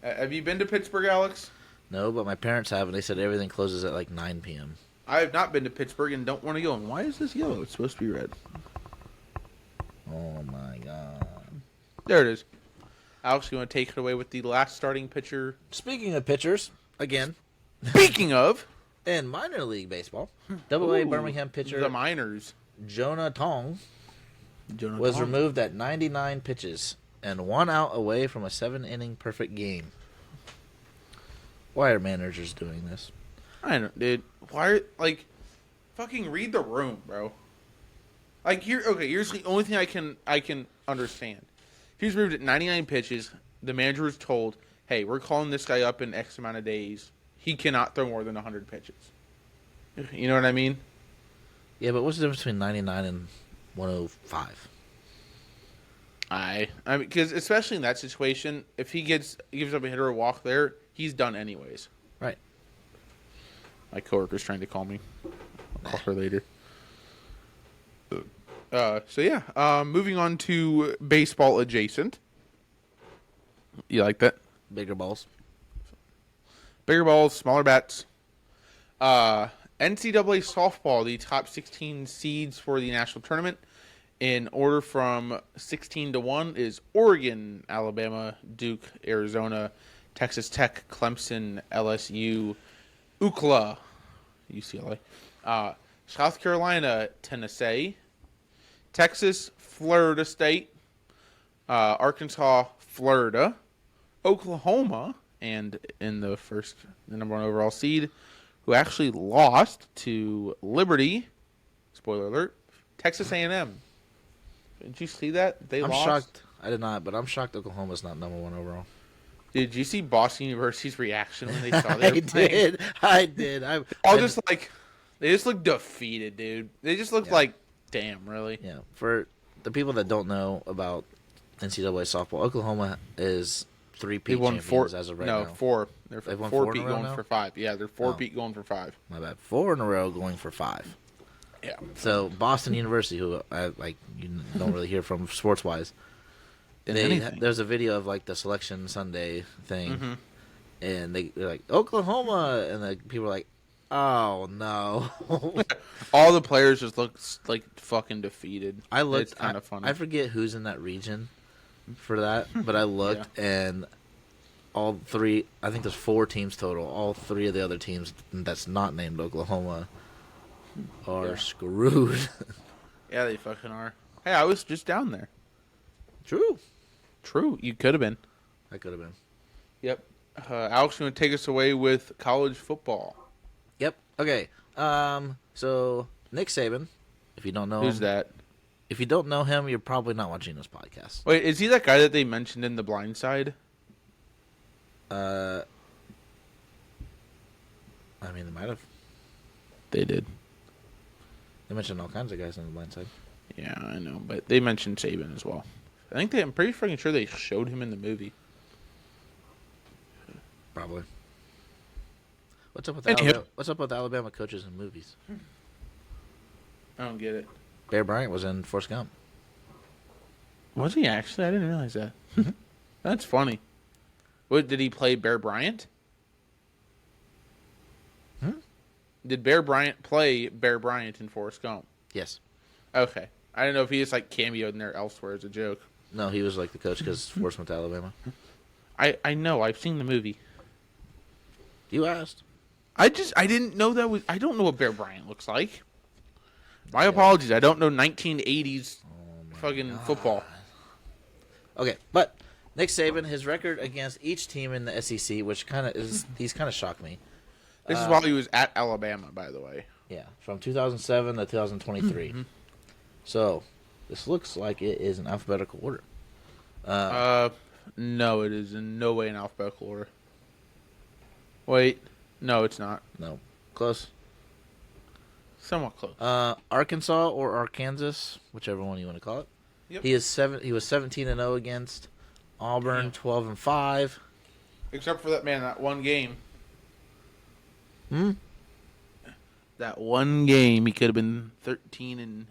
Have you been to Pittsburgh, Alex? No, but my parents have, and they said everything closes at 9 p.m. I have not been to Pittsburgh and don't want to go. And why is this yellow? It's supposed to be red. Oh my god. There it is. Alex, you want to take it away with the last starting pitcher? Speaking of pitchers, again, Speaking of in minor league baseball, Double-A Birmingham pitcher the Miners, Jonah Tong was removed at 99 pitches and 1 out away from a 7-inning perfect game. Why are managers doing this? I don't, dude. Why? Fucking read the room, bro. Here's the only thing I can understand. He was moved at 99 pitches. The manager was told, "Hey, we're calling this guy up in X amount of days. He cannot throw more than 100 pitches." You know what I mean? Yeah, but what's the difference between 99 and 105? I mean, because especially in that situation, if he gives up a hitter or walk there, he's done anyways. Right. My coworker's trying to call me. I'll call her later. Moving on to baseball adjacent. You like that? Bigger balls. Bigger balls, smaller bats. NCAA softball, the top 16 seeds for the national tournament. In order from 16 to 1 is Oregon, Alabama, Duke, Arizona, Texas Tech, Clemson, LSU, UCLA, UCLA, South Carolina, Tennessee, Texas, Florida State, Arkansas, Florida, Oklahoma, and in the number 1 overall seed, who actually lost to Liberty, spoiler alert, Texas A&M. Did you see that? I'm shocked. I did not, but I'm shocked Oklahoma's not number 1 overall. Did you see Boston University's reaction when they saw they were playing? I did. They just looked defeated, dude. They just looked like, damn, really? Yeah. For the people that don't know about NCAA softball, Oklahoma is 3-peat They won champions 4 as of right no, now. 4. They're They've won 4 4 in a peat row going now? for 5. Yeah, they're 4 Oh. peat going for 5. My bad. 4 in a row going for 5. Yeah. So Boston University, who I like, you don't really hear from sports wise. There's a video of like the selection Sunday thing, Mm-hmm. and they're like Oklahoma, and the people are like, "Oh no!" All the players just look like fucking defeated. I looked. It's kind of funny. I forget who's in that region for that, but I looked and all three. I think there's 4 teams total. All 3 of the other teams that's not named Oklahoma are screwed. Yeah, they fucking are. Hey, I was just down there. True. You could have been. I could have been. Yep. Alex, you want to take us away with college football? Yep. Okay. So Nick Saban, if you don't know Who's him, that? if you don't know him, you're probably not watching this podcast. Wait, is he that guy that they mentioned in The Blind Side? I mean, they might have. They did. They mentioned all kinds of guys on the blind side. Yeah, I know, but they mentioned Saban as well. I'm pretty freaking sure they showed him in the movie. Probably. What's up with Alabama coaches and movies? I don't get it. Bear Bryant was in Forrest Gump. Was he actually? I didn't realize that. That's funny. What, did he play Bear Bryant? Did Bear Bryant play Bear Bryant in Forrest Gump? Yes. Okay. I didn't know if he just like cameoed in there elsewhere as a joke. No, he was like the coach because Forrest went to Alabama. I know. I've seen the movie. You asked. I didn't know that was. I don't know what Bear Bryant looks like. My apologies. I don't know 1980s fucking football. Okay, but Nick Saban, his record against each team in the SEC, which he's kind of shocked me. This is while he was at Alabama, by the way. Yeah, from 2007 to 2023. So, this looks like it is in alphabetical order. No, it is in no way in alphabetical order. Wait, no, it's not. No, close. Somewhat close. Arkansas or Arkansas, whichever one you want to call it. Yep. He was 17-0 against Auburn, 12-5. Except for that one game. That one game, he could have been 13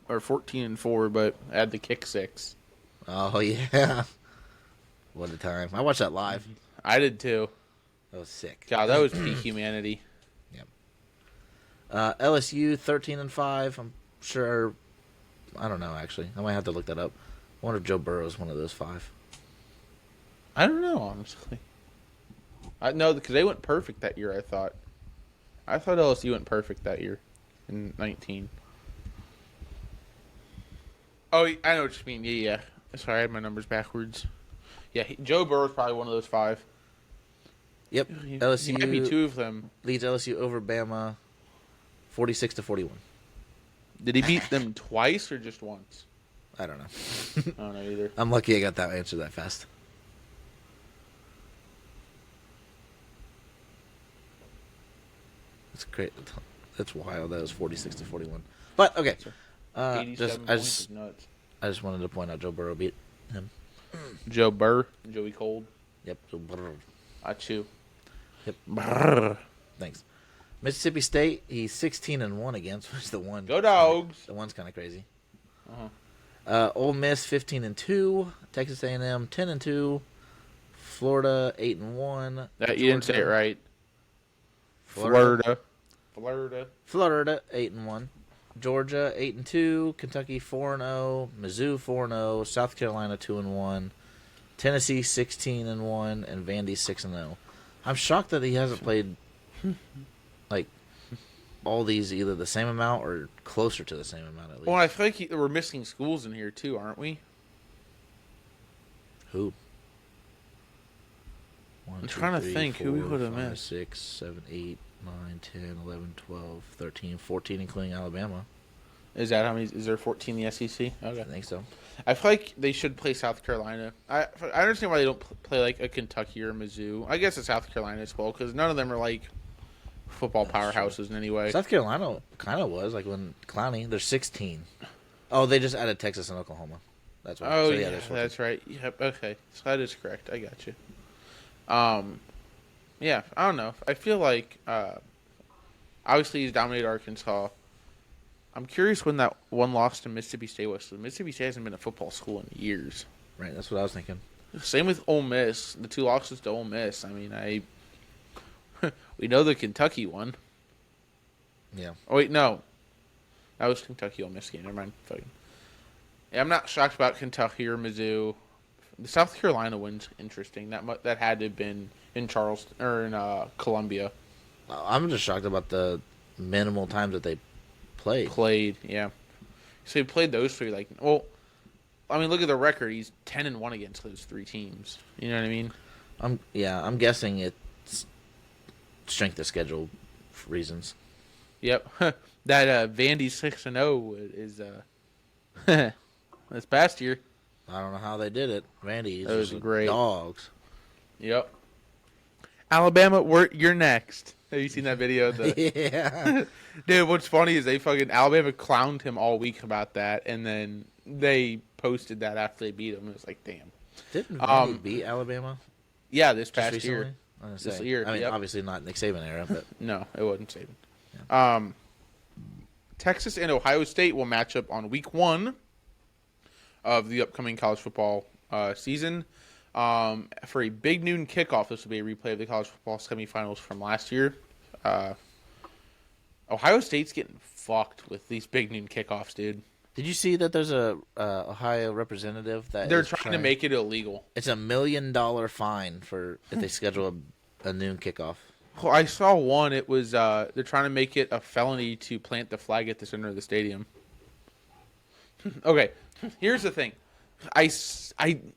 or 14-4, but had the kick 6. Oh yeah, what a time! I watched that live. I did too. That was sick. God, that was peak humanity. Yep. LSU 13-5. I'm sure. I don't know actually. I might have to look that up. I wonder if Joe Burrow is one of those 5. I don't know, honestly. I know because they went perfect that year. I thought LSU went perfect that year in 19. Oh, I know what you mean. Yeah. Sorry, I had my numbers backwards. Yeah, Joe Burrow's probably one of those 5. Yep. LSU He might be 2 of them. leads LSU over Bama, 46-41. Did he beat them twice or just once? I don't know. I don't know either. I'm lucky I got that answer that fast. That's great. That's wild. That was 46-41. But okay. 87 points is nuts. I just wanted to point out Joe Burrow beat him. Joe Burr, Joey Cold. Yep. So Burrow. I chew. Yep. Brrr. Thanks. Mississippi State, he's 16-1 against, which is the one. Go Dogs. The one's kind of crazy. Uh-huh. Ole Miss 15-2, Texas A&M 10-2, Florida 8-1. That you didn't say it right. Florida 8-1. Georgia 8-2, Kentucky 4-0, Mizzou 4-0, South Carolina 2-1, Tennessee 16-1, and Vandy 6-0. I'm shocked that he hasn't played like all these either the same amount or closer to the same amount at least. Well, I feel like we're missing schools in here too, aren't we? Who? I'm trying to think who we would have missed. 6, 7, 8, 9, 10, 11, 12, 13, 14, including Alabama. Is that how many? Is there 14 in the SEC? Okay. I think so. I feel like they should play South Carolina. I understand why they don't play like a Kentucky or Mizzou. I guess it's South Carolina as well because none of them are like football powerhouses in any way. South Carolina kind of was like when Clowney. They're 16. Oh, they just added Texas and Oklahoma. That's right. Oh so, yeah, there's 14. that's right. Yep. Okay, so that is correct. I got you. Yeah, I don't know. I feel like obviously he's dominated Arkansas. I'm curious when that one loss to Mississippi State was. So Mississippi State hasn't been a football school in years. Right, that's what I was thinking. Same with Ole Miss. The 2 losses to Ole Miss. I mean, we know the Kentucky one. Yeah. Oh wait, no, that was Kentucky Ole Miss game. Never mind. Fucking. Yeah, I'm not shocked about Kentucky or Mizzou. The South Carolina win's interesting. That had to have been in Charleston or in Columbia. I'm just shocked about the minimal times that they played. Yeah. So he played those 3. Like, well, I mean, look at the record. He's 10-1 against those 3 teams. You know what I mean? I'm guessing it's strength of schedule reasons. Yep. That Vandy 6-0 is this past year. I don't know how they did it. Vandy Those is are great. Dogs. Yep. Alabama, you're next. Have you seen that video? Yeah. Dude, what's funny is Alabama clowned him all week about that, and then they posted that after they beat him. It was like, damn. Didn't Vandy beat Alabama? Yeah, this Just past recently? year. This year. I mean, obviously not Nick Saban era, but No, it wasn't Saban. Yeah. Texas and Ohio State will match up on week 1 of the upcoming college football season. For a big noon kickoff, this will be a replay of the college football semifinals from last year. Ohio State's getting fucked with these big noon kickoffs, dude. did you see that there's a Ohio representative that They're trying to make it illegal. It's $1 million fine for if they schedule a noon kickoff. Well, I saw one. It was they're trying to make it a felony to plant the flag at the center of the stadium. Okay, here's the thing. I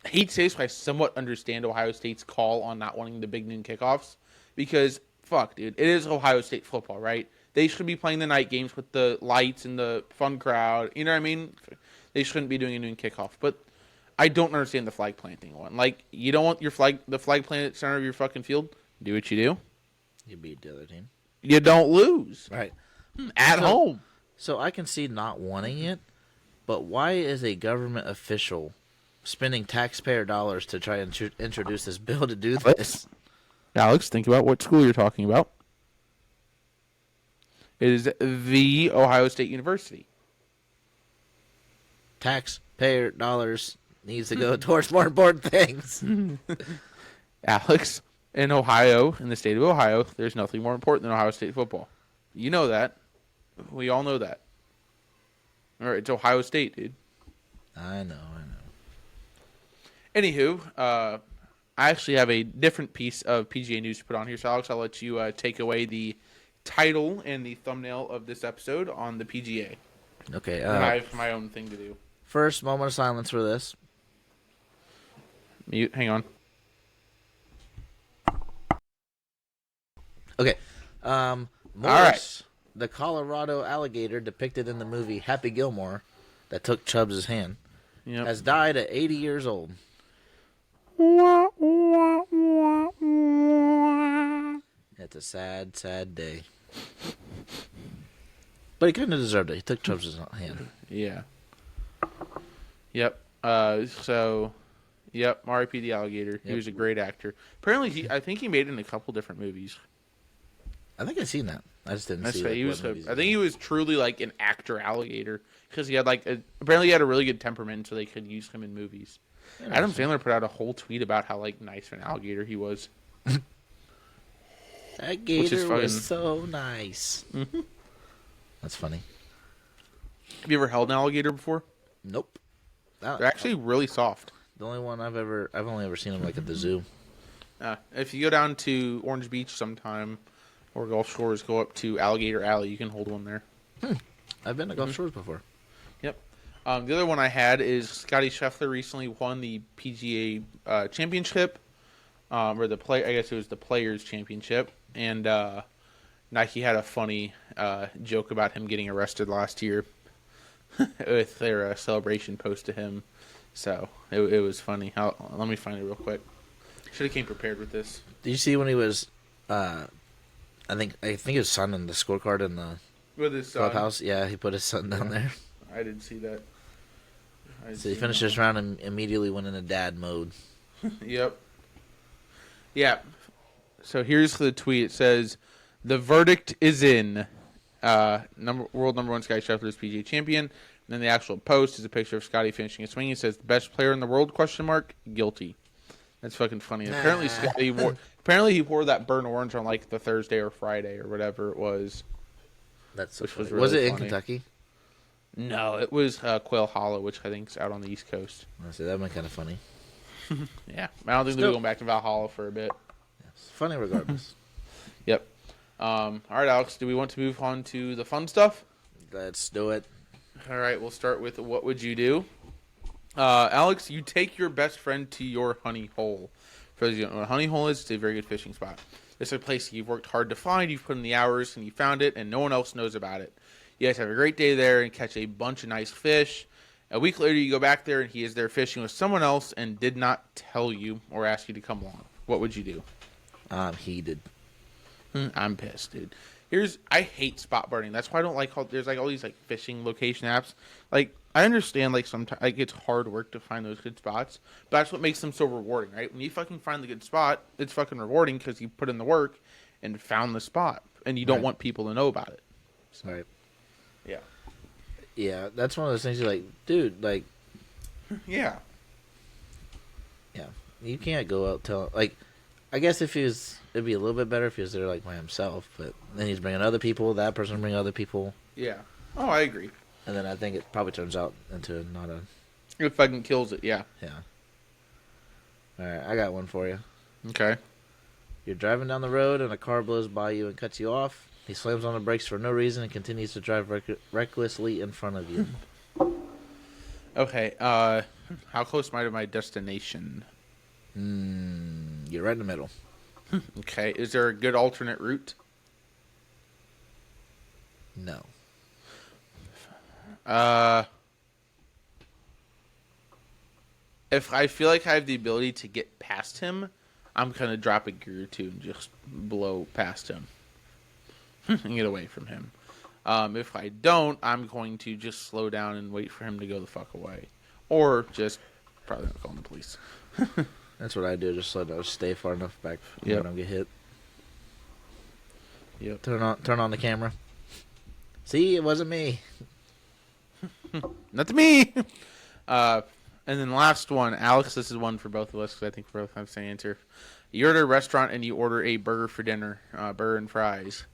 hate to say this, but I somewhat understand Ohio State's call on not wanting the big noon kickoffs because, fuck, dude, it is Ohio State football, right? They should be playing the night games with the lights and the fun crowd. You know what I mean? They shouldn't be doing a noon kickoff. But I don't understand the flag planting one. Like, you don't want the flag planted at the center of your fucking field? Do what you do. You beat the other team. You don't lose. Right. At home. So I can see not wanting it, but why is a government official spending taxpayer dollars to try and introduce this bill to do this? Alex, think about what school you're talking about. It is the Ohio State University. Taxpayer dollars needs to go towards more important things. Alex, in Ohio, in the state of Ohio, there's nothing more important than Ohio State football. You know that. We all know that. All right, it's Ohio State, dude. I know. Anywho, I actually have a different piece of PGA news to put on here, so Alex, I'll let you take away the title and the thumbnail of this episode on the PGA. Okay. And I have my own thing to do. First moment of silence for this. Mute. Hang on. Okay. Morris, all right. The Colorado alligator depicted in the movie Happy Gilmore that took Chubbs' hand, has died at 80 years old. It's a sad, sad day. But he kind of deserved it. He took Chubbs' hand. Yeah. Yep. Yep, R.I.P. the alligator. He was a great actor. Apparently, I think he made it in a couple different movies. I think I've seen that. I just didn't see it. I think he was truly like an actor alligator because he had apparently he had a really good temperament, so they could use him in movies. Adam Sandler put out a whole tweet about how nice of an alligator he was. That gator was so nice. Mm-hmm. That's funny. Have you ever held an alligator before? Nope. They're actually really soft. The only one I've only ever seen them at the zoo. If you go down to Orange Beach sometime or Gulf Shores, go up to Alligator Alley. You can hold one there. I've been to Gulf Shores before. Yep. The other one I had is Scotty Scheffler recently won the PGA Championship, or I guess it was the Players Championship, and Nike had a funny joke about him getting arrested last year with their celebration post to him. So it was funny. Let me find it real quick. Should have came prepared with this. Did you see when he was? I think his son in the scorecard in the With his son. clubhouse. Yeah, he put his son down there. I didn't see that. So he finished this round and immediately went into dad mode. Yep. Yeah. So here's the tweet. It says, "The verdict is in. World number one Scotty Scheffler is PGA champion. And then the actual post is a picture of Scotty finishing a swing. It says, "The best player in the world?" ? Guilty. That's fucking funny. Nah. Apparently he wore that burnt orange on like the Thursday or Friday or whatever it was. That's so Which funny. was really Was it in funny. Kentucky? No, it was Quail Hollow, which I think is out on the East Coast. I see, that'd be kind of funny. Yeah, I don't think they'll be going back to Valhalla for a bit. Yes. Funny regardless. Yep. All right, Alex, do we want to move on to the fun stuff? Let's do it. All right, we'll start with what would you do? Alex, you take your best friend to your honey hole. For those of you who don't know what a honey hole is, it's a very good fishing spot. It's a place you've worked hard to find, you've put in the hours, and you found it, and no one else knows about it. You guys have a great day there and catch a bunch of nice fish. A week later, you go back there, and he is there fishing with someone else and did not tell you or ask you to come along. What would you do? I'm heated. I'm pissed, dude. I hate spot burning. That's why I don't like there's like all these like fishing location apps. Like I understand like sometimes like it's hard work to find those good spots, but that's what makes them so rewarding, right? When you fucking find the good spot, it's fucking rewarding because you put in the work and found the spot, and you don't want people to know about it. So, right. Yeah. Yeah, that's one of those things you're like, dude, like. Yeah. Yeah, you can't go out tell like. I guess it'd be a little bit better if he was there like by himself, but then he's bringing other people. That person bring other people. Yeah. Oh, I agree. And then I think it probably turns out into not a. It fucking kills it. Yeah. Yeah. All right, I got one for you. Okay. You're driving down the road and a car blows by you and cuts you off. He slams on the brakes for no reason and continues to drive recklessly in front of you. Okay. How close am I to my destination? You're right in the middle. Okay. Is there a good alternate route? No. If I feel like I have the ability to get past him, I'm gonna drop a gear or two and just blow past him and get away from him. If I don't, I'm going to just slow down and wait for him to go the fuck away, or just probably not call the police. That's what I do. Just let I stay far enough back so Yep. I don't get hit. Yep. Turn on the camera. See, it wasn't me. Not to me. And then last one, Alex. This is one for both of us because I think we both have the same answer. You're at a restaurant and you order a burger for dinner, burger and fries,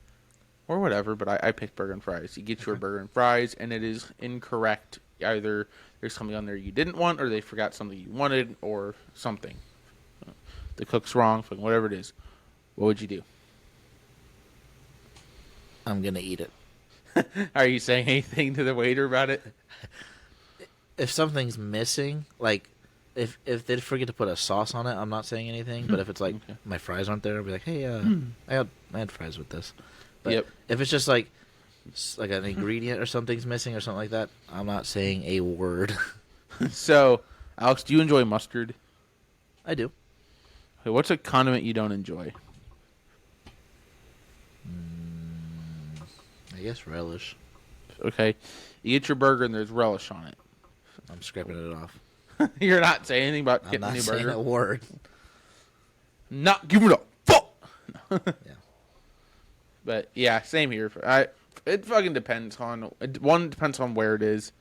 or whatever. But I picked burger and fries. You get your burger and fries, and it is incorrect. Either there's something on there you didn't want, or they forgot something you wanted, or something. The cook's wrong, whatever it is. What would you do? I'm gonna eat it. Are you saying anything to the waiter about it? If something's missing, like if they forget to put a sauce on it, I'm not saying anything. But if it's like my fries aren't there, I'll be like, hey, I had fries with this. But if it's just like an ingredient or something's missing or something like that, I'm not saying a word. So, Alex, do you enjoy mustard? I do. Okay, what's a condiment you don't enjoy? I guess relish. Okay, you get your burger and there's relish on it. I'm scraping it off. You're not saying anything about I'm getting a not new saying burger. a word. Not giving a fuck. Yeah. But yeah, same here. It fucking depends on depends on where it is.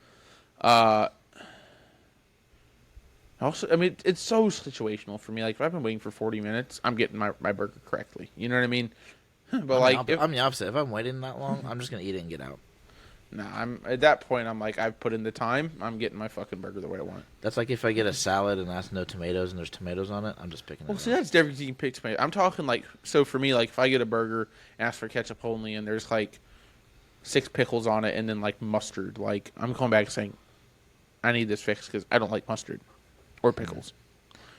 Also, I mean, it's so situational for me. Like if I've been waiting for 40 minutes, I'm getting my burger correctly. You know what I mean? But I'm the opposite. If I'm waiting that long, I'm just gonna eat it and get out. nah, I'm at that point. I'm like, I've put in the time. I'm getting my fucking burger the way I want it. That's like if I get a salad and that's no tomatoes and there's tomatoes on it, I'm just picking it Well, up. see, that's different. You can pick tomato. I'm talking like, so for me, like if I get a burger and ask for ketchup only, and there's like 6 pickles on it, and then like mustard, like I'm coming back saying, I need this fixed because I don't like mustard or pickles.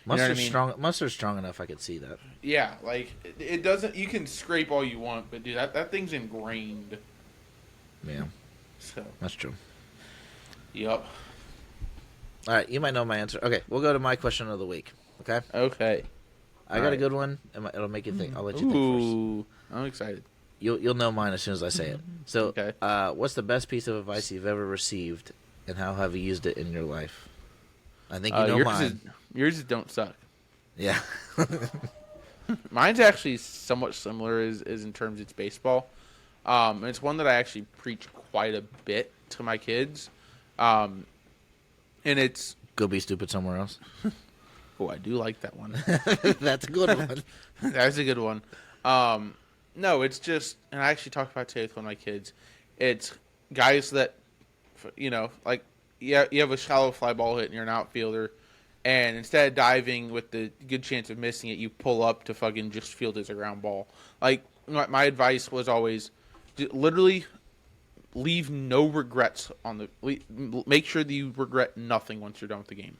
Mustard's mean? strong. Mustard's strong enough. I could see that. Yeah, like it doesn't. You can scrape all you want, but dude, that thing's ingrained. Yeah, So, that's true. yep. All right, you might know my answer. Okay, we'll go to my question of the week. Okay, Okay. I got a good one. It'll make you think. I'll let you think Ooh, I'm excited. first. You'll know mine as soon as I say it. So, Okay. What's the best piece of advice you've ever received, and how have you used it in your life? I think you know mine. Yours is don't suck. Yeah. Mine's actually somewhat similar as in terms it's baseball. And it's one that I actually preach quite a bit to my kids. And it's Go be stupid somewhere else. oh, I do like that one. That's a good one. That's a good one. No, it's just, and I actually talked about it today with one of my kids. It's guys that, like, you have a shallow fly ball hit and you're an outfielder, and instead of diving with the good chance of missing it, you pull up to fucking just field as a ground ball. Like, my advice was always, literally, leave no regrets on the. Make sure that you regret nothing once you're done with the game.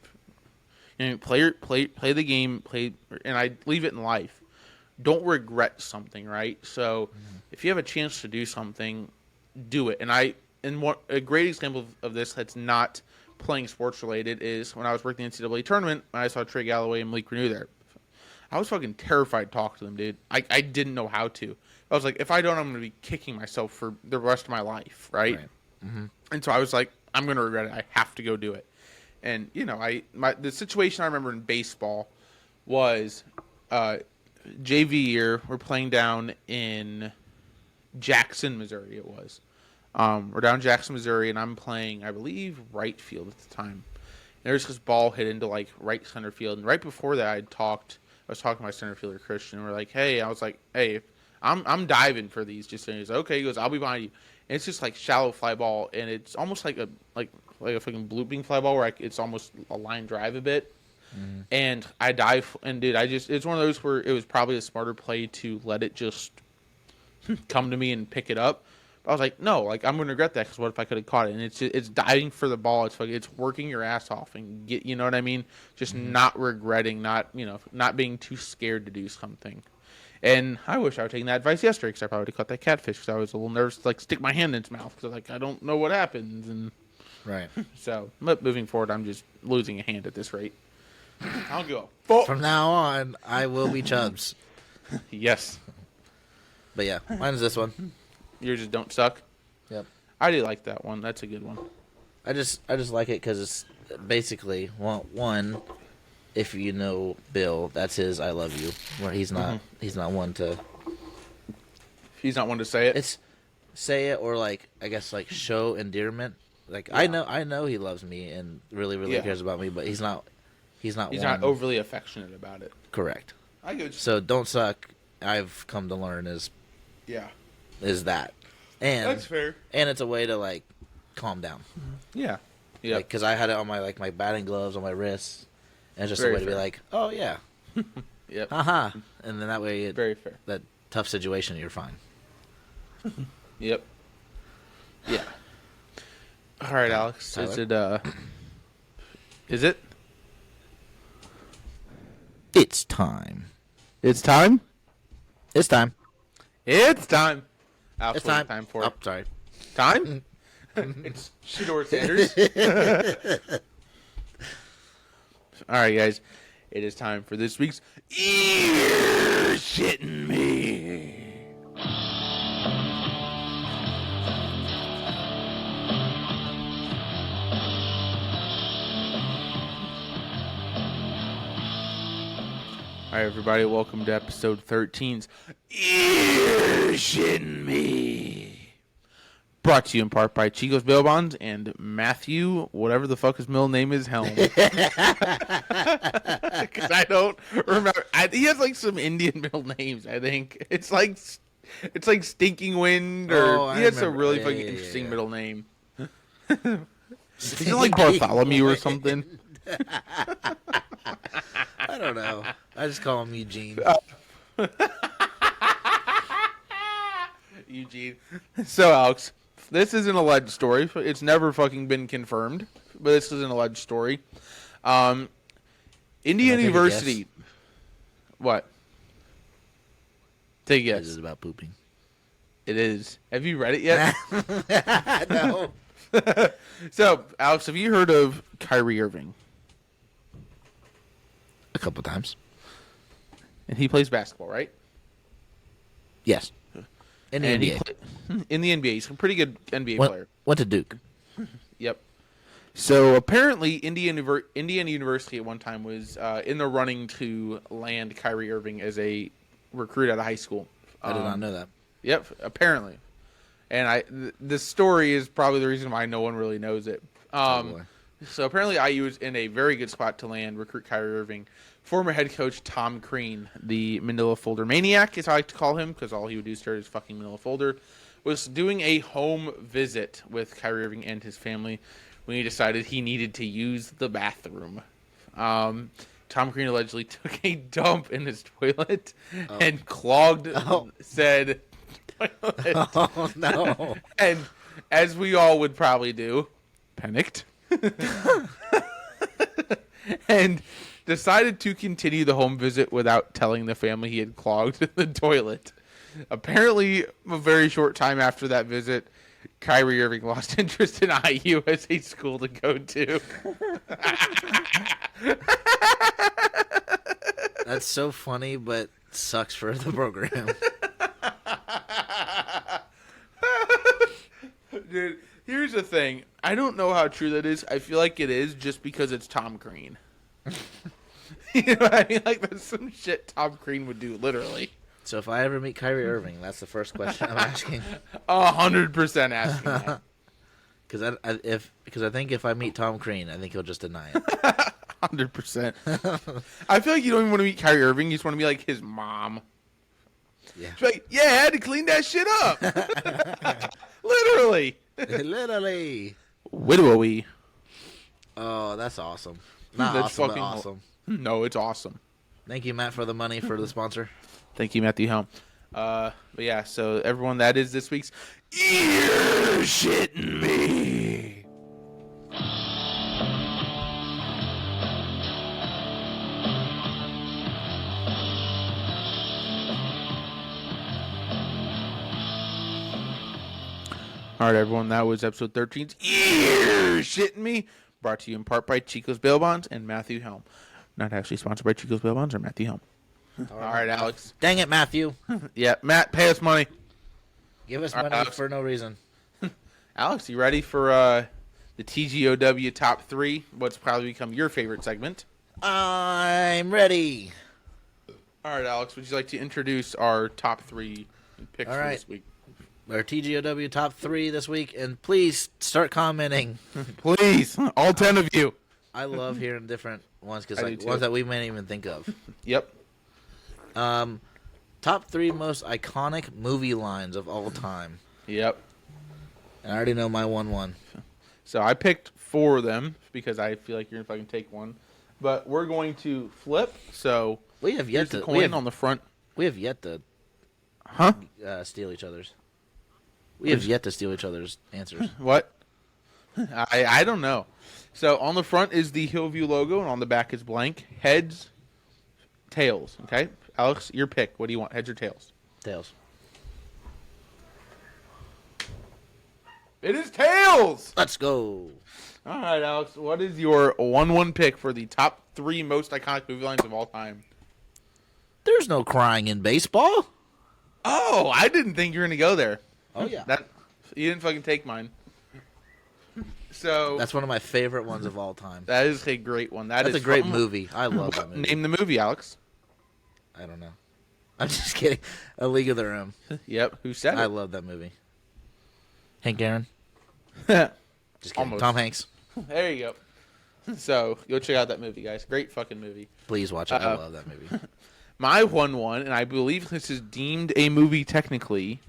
Play the game, and I leave it in life. Don't regret something, right? So, if you have a chance to do something, do it. And a great example of this that's not playing sports related is when I was working the NCAA tournament, and I saw Trey Galloway and Malik Renew there. I was fucking terrified to talk to them, dude. I didn't know how to. I was like, if I don't, I'm going to be kicking myself for the rest of my life, right? Mm-hmm. And so I was like, I'm going to regret it. I have to go do it. And, the situation I remember in baseball was JV year. We're playing down in Jackson, Missouri, it was. We're down in Jackson, Missouri, and I'm playing, I believe, right field at the time. And there's this ball hit into, like, right center field. And right before that, I was talking to my center fielder, Christian, and we're like, hey, I'm diving for these. Just saying, he's like, okay, he goes, I'll be behind you. And it's just, like, shallow fly ball, and it's almost like a fucking blooping fly ball where it's almost a line drive a bit. Mm-hmm. And I dive, and dude, it's one of those where it was probably a smarter play to let it just come to me and pick it up. But I was like, no, like, I'm going to regret that because what if I could have caught it? And it's diving for the ball. It's working your ass off and you know what I mean? Just not regretting, not being too scared to do something. And I wish I would have taken that advice yesterday because I probably would have caught that catfish because I was a little nervous to, like, stick my hand in its mouth because I don't know what happens. And right. So, but moving forward, I'm just losing a hand at this rate. I'll go. From now on, I will be Chubbs. Yes. But yeah, mine's this one. Yours just don't suck? Yep. I do like that one. That's a good one. I just like it because it's basically, one, if you know Bill, that's his I love you. Where he's not one to... He's not one to say it? It's say it or, like, I guess, like, show endearment. Like, yeah. I know he loves me and really, really cares about me, but he's not not overly affectionate about it. Correct. I get you. So don't suck. I've come to learn is that, and that's fair. And it's a way to, like, calm down. Yeah. Yeah. Because I had it on my batting gloves on my wrists, and it's just a way to be like, oh yeah, yep. Haha, and then that way very fair. That tough situation, you're fine. Yep. Yeah. All right, Alex. Tyler? Is it? It's time. It's time? It's time. It's time. Alex, it's time. Time for it. Sorry. Time? It's Shador Sanders. All right, guys. It is time for this week's Ear Shitting Me. All right, everybody, welcome to episode 13's Ear Shitting Me. Brought to you in part by Chico's Bail Bonds and Matthew, whatever the fuck his middle name is, Helm. Because I don't remember. He has, like, some Indian middle names, I think. It's like Stinking Wind, or he has a really fucking interesting middle name. Is it like Bartholomew or something? I don't know. I just call him Eugene. Eugene. So, Alex, this is an alleged story. It's never fucking been confirmed, but this is an alleged story. Indiana University. What? Take a guess. This is about pooping. It is. Have you read it yet? No. So, Alex, have you heard of Kyrie Irving? A couple times. And he plays basketball, right? Yes. In the NBA. In the NBA. He's a pretty good NBA player. Went to Duke. Yep. So apparently, Indiana University at one time was in the running to land Kyrie Irving as a recruit out of high school. I did not know that. Yep, apparently. And the story is probably the reason why no one really knows it. So apparently IU is in a very good spot to land recruit Kyrie Irving. Former head coach Tom Crean, the Manila Folder Maniac is how I like to call him because all he would do is stare at his fucking Manila Folder, was doing a home visit with Kyrie Irving and his family when he decided he needed to use the bathroom. Tom Crean allegedly took a dump in his toilet and clogged said toilet. Oh, no. And as we all would probably do, panicked. And decided to continue the home visit without telling the family he had clogged the toilet. Apparently, a very short time after that visit, Kyrie Irving lost interest in IU as a school to go to. That's so funny, but sucks for the program. Dude, here's the thing. I don't know how true that is. I feel like it is just because it's Tom Crean. You know what I mean? Like, that's some shit Tom Crean would do, literally. So if I ever meet Kyrie Irving, that's the first question I'm asking. 100% asking that. Because I think if I meet Tom Crean, I think he'll just deny it. 100%. I feel like you don't even want to meet Kyrie Irving. You just want to be like his mom. Yeah. She's like, yeah, I had to clean that shit up. Literally. Literally. Widowy. Oh, that's awesome. Not That's awesome, but fucking awesome. No, it's awesome. Thank you, Matt, for the money for the sponsor. Thank you, Matthew Helm. But yeah, so everyone, that is this week's You're Shitting Me. All right, everyone, that was episode 13's You're Shitting Me, brought to you in part by Chico's Bail Bonds and Matthew Helm. Not actually sponsored by Chico's Bail Bonds or Matthew Helm. All right, Alex. Dang it, Matthew. Yeah, Matt, pay us money. Give us All money right, for no reason. Alex, you ready for the TGOW top 3? What's probably become your favorite segment? I'm ready. All right, Alex, would you like to introduce our top 3 picks All for right. this week? Our TGOW top 3 this week, and please start commenting. Please, all 10 of you. I love hearing different ones because I do like too. ones that we may not even think of. Yep. Top 3 most iconic movie lines of all time. Yep. And I already know my 1-1. So I picked 4 of them because I feel like you're going to fucking take one. But we're going to flip. So We have here's yet the to coin on the front. we have yet to Huh? steal each other's. We have yet to steal each other's answers. What? I don't know. So on the front is the Hillview logo, and on the back is blank. Heads, tails. Okay, Alex, your pick. What do you want? Heads or tails? Tails. It is tails. Let's go. All right, Alex. What is your 1-1 pick for the top 3 most iconic movie lines of all time? There's no crying in baseball. Oh, I didn't think you were gonna go there. Oh yeah. That you didn't fucking take mine. So That's one of my favorite ones of all time. that is a great one. That's is a great fun. movie. I love that movie. Name the movie, Alex. I don't know. I'm just kidding. A League of Their Own. Yep. Who said I it? love that movie. Hank Aaron. There Just kidding. Almost. Tom Hanks. you go. So go check out that movie, guys. Great fucking movie. Please watch it. I love that movie. My 1-1, and I believe this is deemed a movie technically,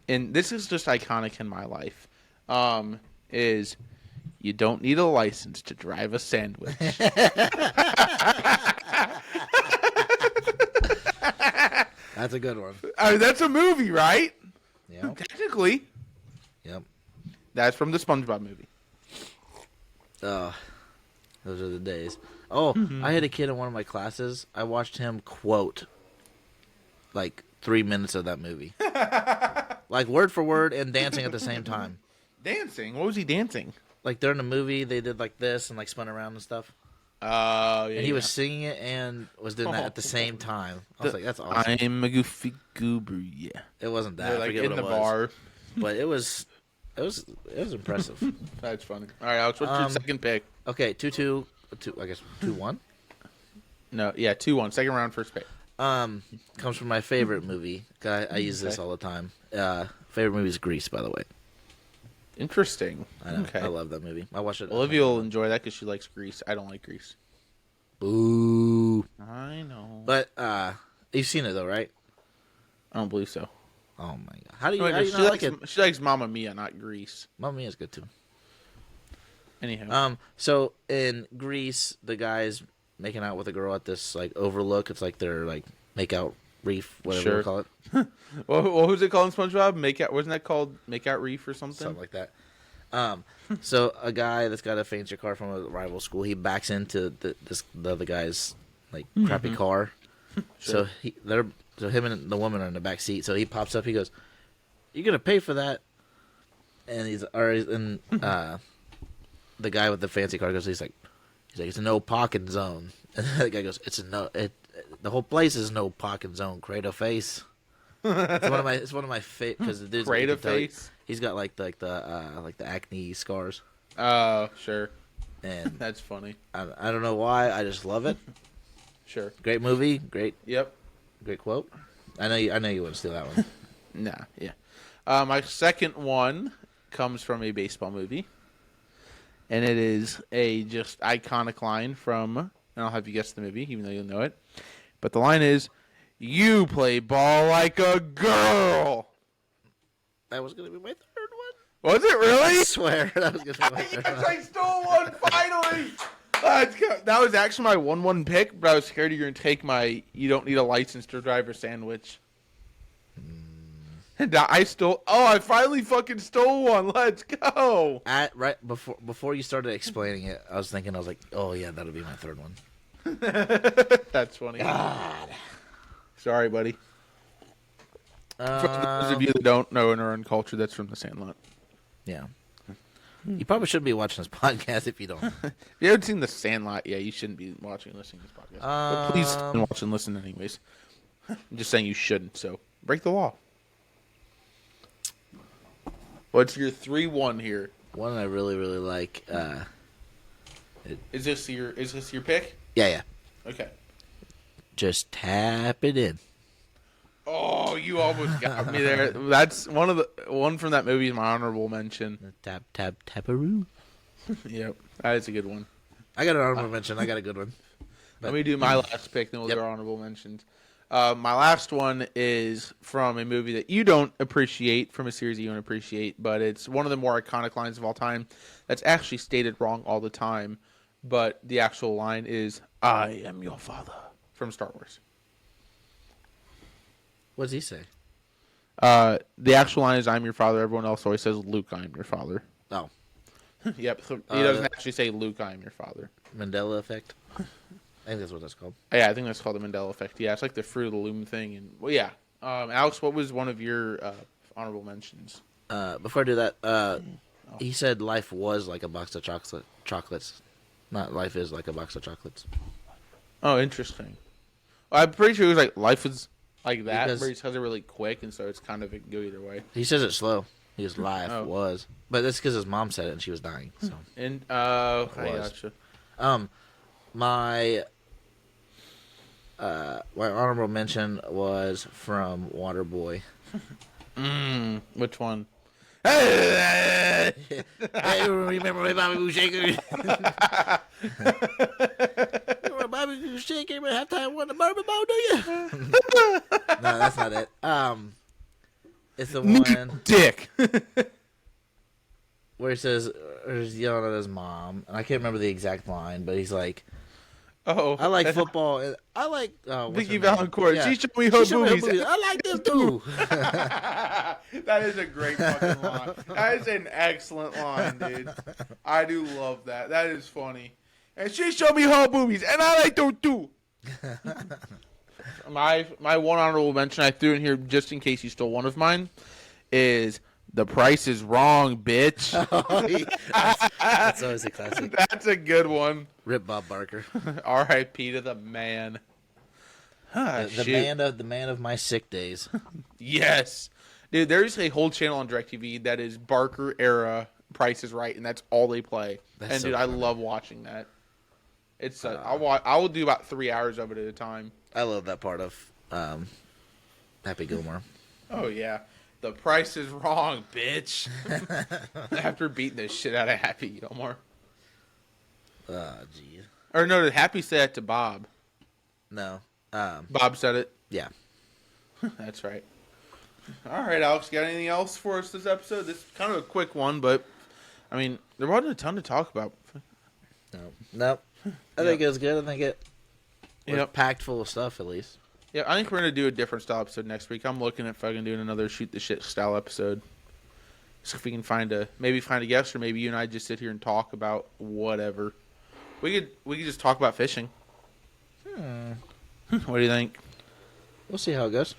and this is just iconic in my life, is you don't need a license to drive a sandwich. That's a good one. I mean, that's a movie, right? Yep. Technically. Yep. That's from the SpongeBob movie. Those are the days. Oh, I had a kid in one of my classes. I watched him quote like 3 minutes of that movie. Like word for word and dancing at the same time. Dancing? What was he dancing? Like during the movie, they did like this and like spun around and stuff. Oh, yeah. And he was singing it and was doing that at the same time. I was like, that's awesome. I'm a goofy goober, yeah. It wasn't that. They're I like forget in what the it was. bar. But it was impressive. That's funny. All right, Alex, what's your second pick? Okay, 2-2, I guess 2-1. No, yeah, 2-1. Second round, first pick. Comes from my favorite movie. I use this all the time. Favorite movie is Grease, by the way. Interesting. I know. Okay. I love that movie. I watch it. Olivia will enjoy that because she likes Grease. I don't like Grease. Boo. I know. But you've seen it though, right? I don't believe so. Oh my god! How do you, Wait, how do you she, not likes, like it? she likes Mamma Mia, not Grease. Mamma Mia is good too. Anyhow. So in Greece, the guy's making out with a girl at this like overlook. It's like their like makeout reef, whatever you call it. Well, who's it called in SpongeBob? Wasn't that called Makeout Reef or something? Something like that. So a guy that's got a fancy car from a rival school, he backs into the other guy's like crappy car. Sure. So him and the woman are in the back seat. So he pops up. He goes, "You're gonna pay for that." And the guy with the fancy car goes, he's like, it's a no parking zone. And the guy goes, the whole place is no parking zone. Create a face. It's one of my favorite because the dude's Create a face. He's got like the acne scars. Oh, sure. And That's funny. I don't know why. I just love it. Sure. Great movie. Great quote. I know you wouldn't steal that one. Nah, yeah. My second one comes from a baseball movie. And it is a just iconic line from, and I'll have you guess the movie, even though you'll know it. But the line is, "You play ball like a girl." That was going to be my third one. Was it really? I swear that was going to be my third Yes, one. I stole one finally. Let's go. That was actually my 1-1 pick, but I was scared you were going to take my "you don't need a license to drive" sandwich. And I finally fucking stole one. Let's go. Right before you started explaining it, I was like, oh yeah, that'll be my third one. That's funny. God. Sorry, buddy. For those of you that don't know and are uncultured, that's from The Sandlot. Yeah. You probably shouldn't be watching this podcast if you don't. If you haven't seen The Sandlot, yeah, you shouldn't be watching and listening to this podcast. But please watch and listen anyways. I'm just saying you shouldn't, so break the law. What's your 3-1 here? One I really, really like. Is this your pick? Yeah. Okay. Just tap it in. Oh, you almost got me there. That's one from that movie is my honorable mention. Taparoo. Yep, that is a good one. I got an honorable mention. I got a good one. Let me do my last pick, then we'll do our honorable mentions. My last one is from a movie that you don't appreciate, from a series you don't appreciate, but it's one of the more iconic lines of all time that's actually stated wrong all the time, but the actual line is, "I am your father," from Star Wars. What does he say? The actual line is, "I'm your father." Everyone else always says, "Luke, I'm your father." Oh. Yep, so he doesn't actually say, "Luke, I'm your father." Mandela effect? I think that's what that's called. Yeah, I think that's called the Mandela effect. Yeah, it's like the Fruit of the Loom thing. And well, yeah. Alex, what was one of your honorable mentions? Before I do that, he said life was like a box of chocolates. Not life is like a box of chocolates. Oh, interesting. Well, I'm pretty sure it was like life was like that, Because- but he says it really quick, and so it's kind of, it can go either way. He says it slow. His life Oh. was. But that's because his mom said it and she was dying. So And I Was. gotcha. my honorable mention was from Waterboy. Which one? Hey, remember my Bobby Boo Shaker? Remember Bobby Boo Shaker at halftime won the Bourbon Bowl, do you? No, that's not it. It's the one Dick. where he says, or he's yelling at his mom, and I can't remember the exact line, but he's like, Oh, I like football. And I like Vicky Valancourt. Yeah. She showed me her She showed me boobies. I like this too. That is a great fucking line. That is an excellent line, dude. I do love that. That is funny. And she showed me her boobies, and I like those too. My one honorable mention I threw in here just in case you stole one of mine is "The Price is Wrong, bitch." That's always a classic. That's a good one. Rip Bob Barker. R.I.P. to the man. The man of my sick days. Yes. Dude, there's a whole channel on DirecTV that is Barker era Price is Right, and that's all they play. That's and so dude, funny. I love watching that. It's I will do about 3 hours of it at a time. I love that part of Happy Gilmore. Oh, yeah. The price is wrong, bitch. After beating the shit out of Happy Gilmore. Geez. Or no, did Happy say that to Bob? No. Bob said it? Yeah. That's right. All right, Alex, got anything else for us this episode? This is kind of a quick one, but, I mean, there wasn't a ton to talk about. Nope. I think it was good. I think it was packed full of stuff, at least. Yeah, I think we're going to do a different style episode next week. I'm looking at fucking doing another shoot the shit style episode. So if we can find a guest, or maybe you and I just sit here and talk about whatever. We could just talk about fishing. What do you think? We'll see how it goes.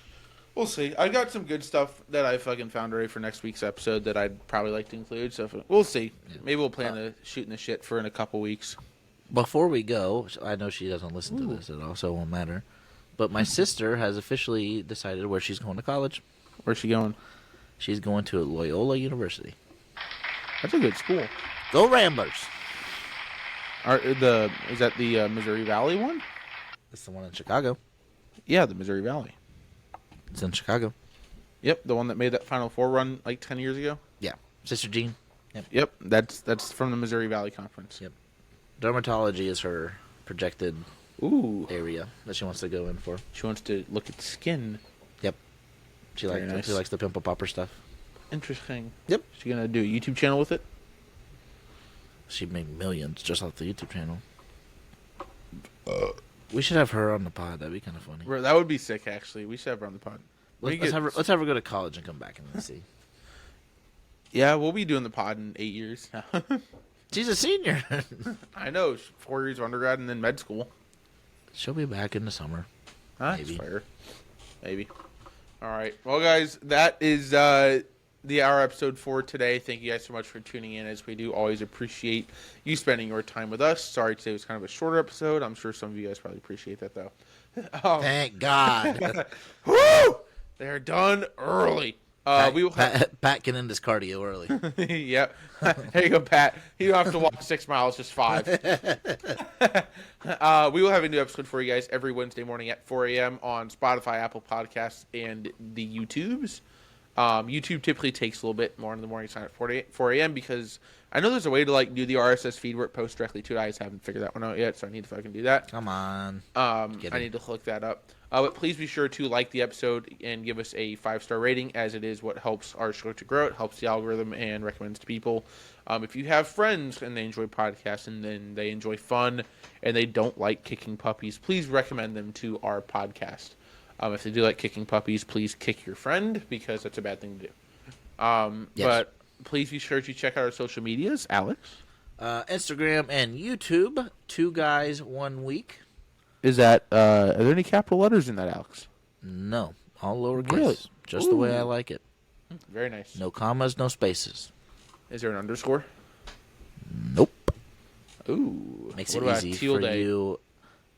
We'll see. I got some good stuff that I fucking found ready for next week's episode that I'd probably like to include. So we'll see. Yeah. Maybe we'll plan to shooting the shit for in a couple weeks. Before we go, I know she doesn't listen to this at all, so it won't matter. But my sister has officially decided where she's going to college. Where's she going? She's going to Loyola University. That's a good school. Go Ramblers! Is that the Missouri Valley one? It's the one in Chicago. Yeah, the Missouri Valley. It's in Chicago. Yep, the one that made that Final Four run like 10 years ago. Yeah, Sister Jean. Yep, that's from the Missouri Valley Conference. Yep. Dermatology is her projected area that she wants to go in for. She wants to look at skin. Yep. She likes the pimple popper stuff. Interesting. Yep. She gonna do a YouTube channel with it? She'd make millions just off the YouTube channel. We should have her on the pod. That'd be kind of funny. That would be sick, actually. We should have her on the pod. Let's have her go to college and come back and let's see. Yeah, we'll be doing the pod in 8 years. She's a senior. I know. 4 years of undergrad and then med school. She'll be back in the summer. That's fair. Maybe. All right. Well, guys, that is our episode for today. Thank you guys so much for tuning in, as we do always appreciate you spending your time with us. Sorry, today was kind of a shorter episode. I'm sure some of you guys probably appreciate that, though. Thank God. Woo! They're done early. Pat can end his cardio early. Yep. There you go, Pat. You don't have to walk 6 miles, just 5. We will have a new episode for you guys every Wednesday morning at 4 a.m. on Spotify, Apple Podcasts, and the YouTubes. YouTube typically takes a little bit more in the morning time at 4 a.m. because I know there's a way to do the RSS feed where it posts directly to it. I just haven't figured that one out yet, so I need to fucking do that. Come on. I need to look that up. But please be sure to like the episode and give us a 5-star rating, as it is what helps our show to grow. It helps the algorithm and recommends to people. If you have friends and they enjoy podcasts and then they enjoy fun and they don't like kicking puppies, please recommend them to our podcast. If they do like kicking puppies, please kick your friend, because that's a bad thing to do. Yes. But please be sure to check out our social medias. Alex? Instagram and YouTube, 2 Guys 1 Week. Is that, are there any capital letters in that, Alex? No. All lowercase. Really? Just the way I like it. Very nice. No commas, no spaces. Is there an underscore? Nope. Ooh. Makes it easy for you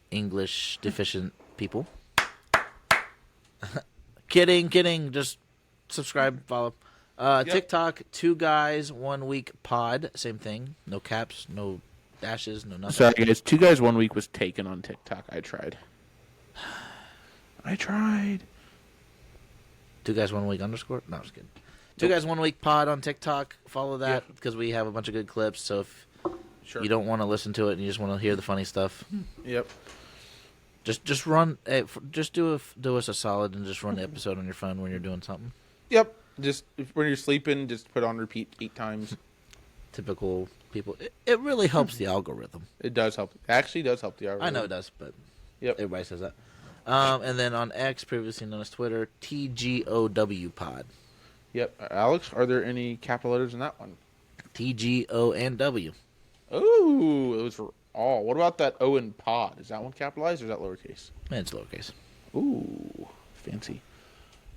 English deficient people. Kidding. Just subscribe, follow. TikTok, 2 Guys 1 Week Pod. Same thing. No caps, no dashes, no nothing. Sorry, guys. 2 Guys 1 Week was taken on TikTok. I tried. 2 Guys 1 Week underscore? No, I'm just kidding. 2 Guys 1 Week Pod on TikTok. Follow that because we have a bunch of good clips. So if you don't want to listen to it and you just want to hear the funny stuff. Yep. Just run. Just do us a solid and just run the episode on your phone when you're doing something. Yep. Just when you're sleeping, just put on repeat 8 times. Typical people. It really helps the algorithm. It does help. It actually does help the algorithm. I know it does, but everybody says that. And then on X, previously known as Twitter, TGOWpod. Yep. Alex, are there any capital letters in that one? TGO and W. Ooh, those were all. What about that O in pod? Is that one capitalized or is that lowercase? It's lowercase. Ooh, fancy.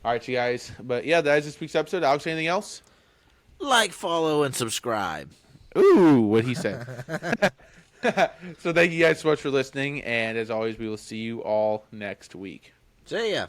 All right, you guys. But yeah, that is this week's episode. Alex, anything else? Like, follow, and subscribe. Ooh, what he said. So thank you guys so much for listening. And as always, we will see you all next week. See ya.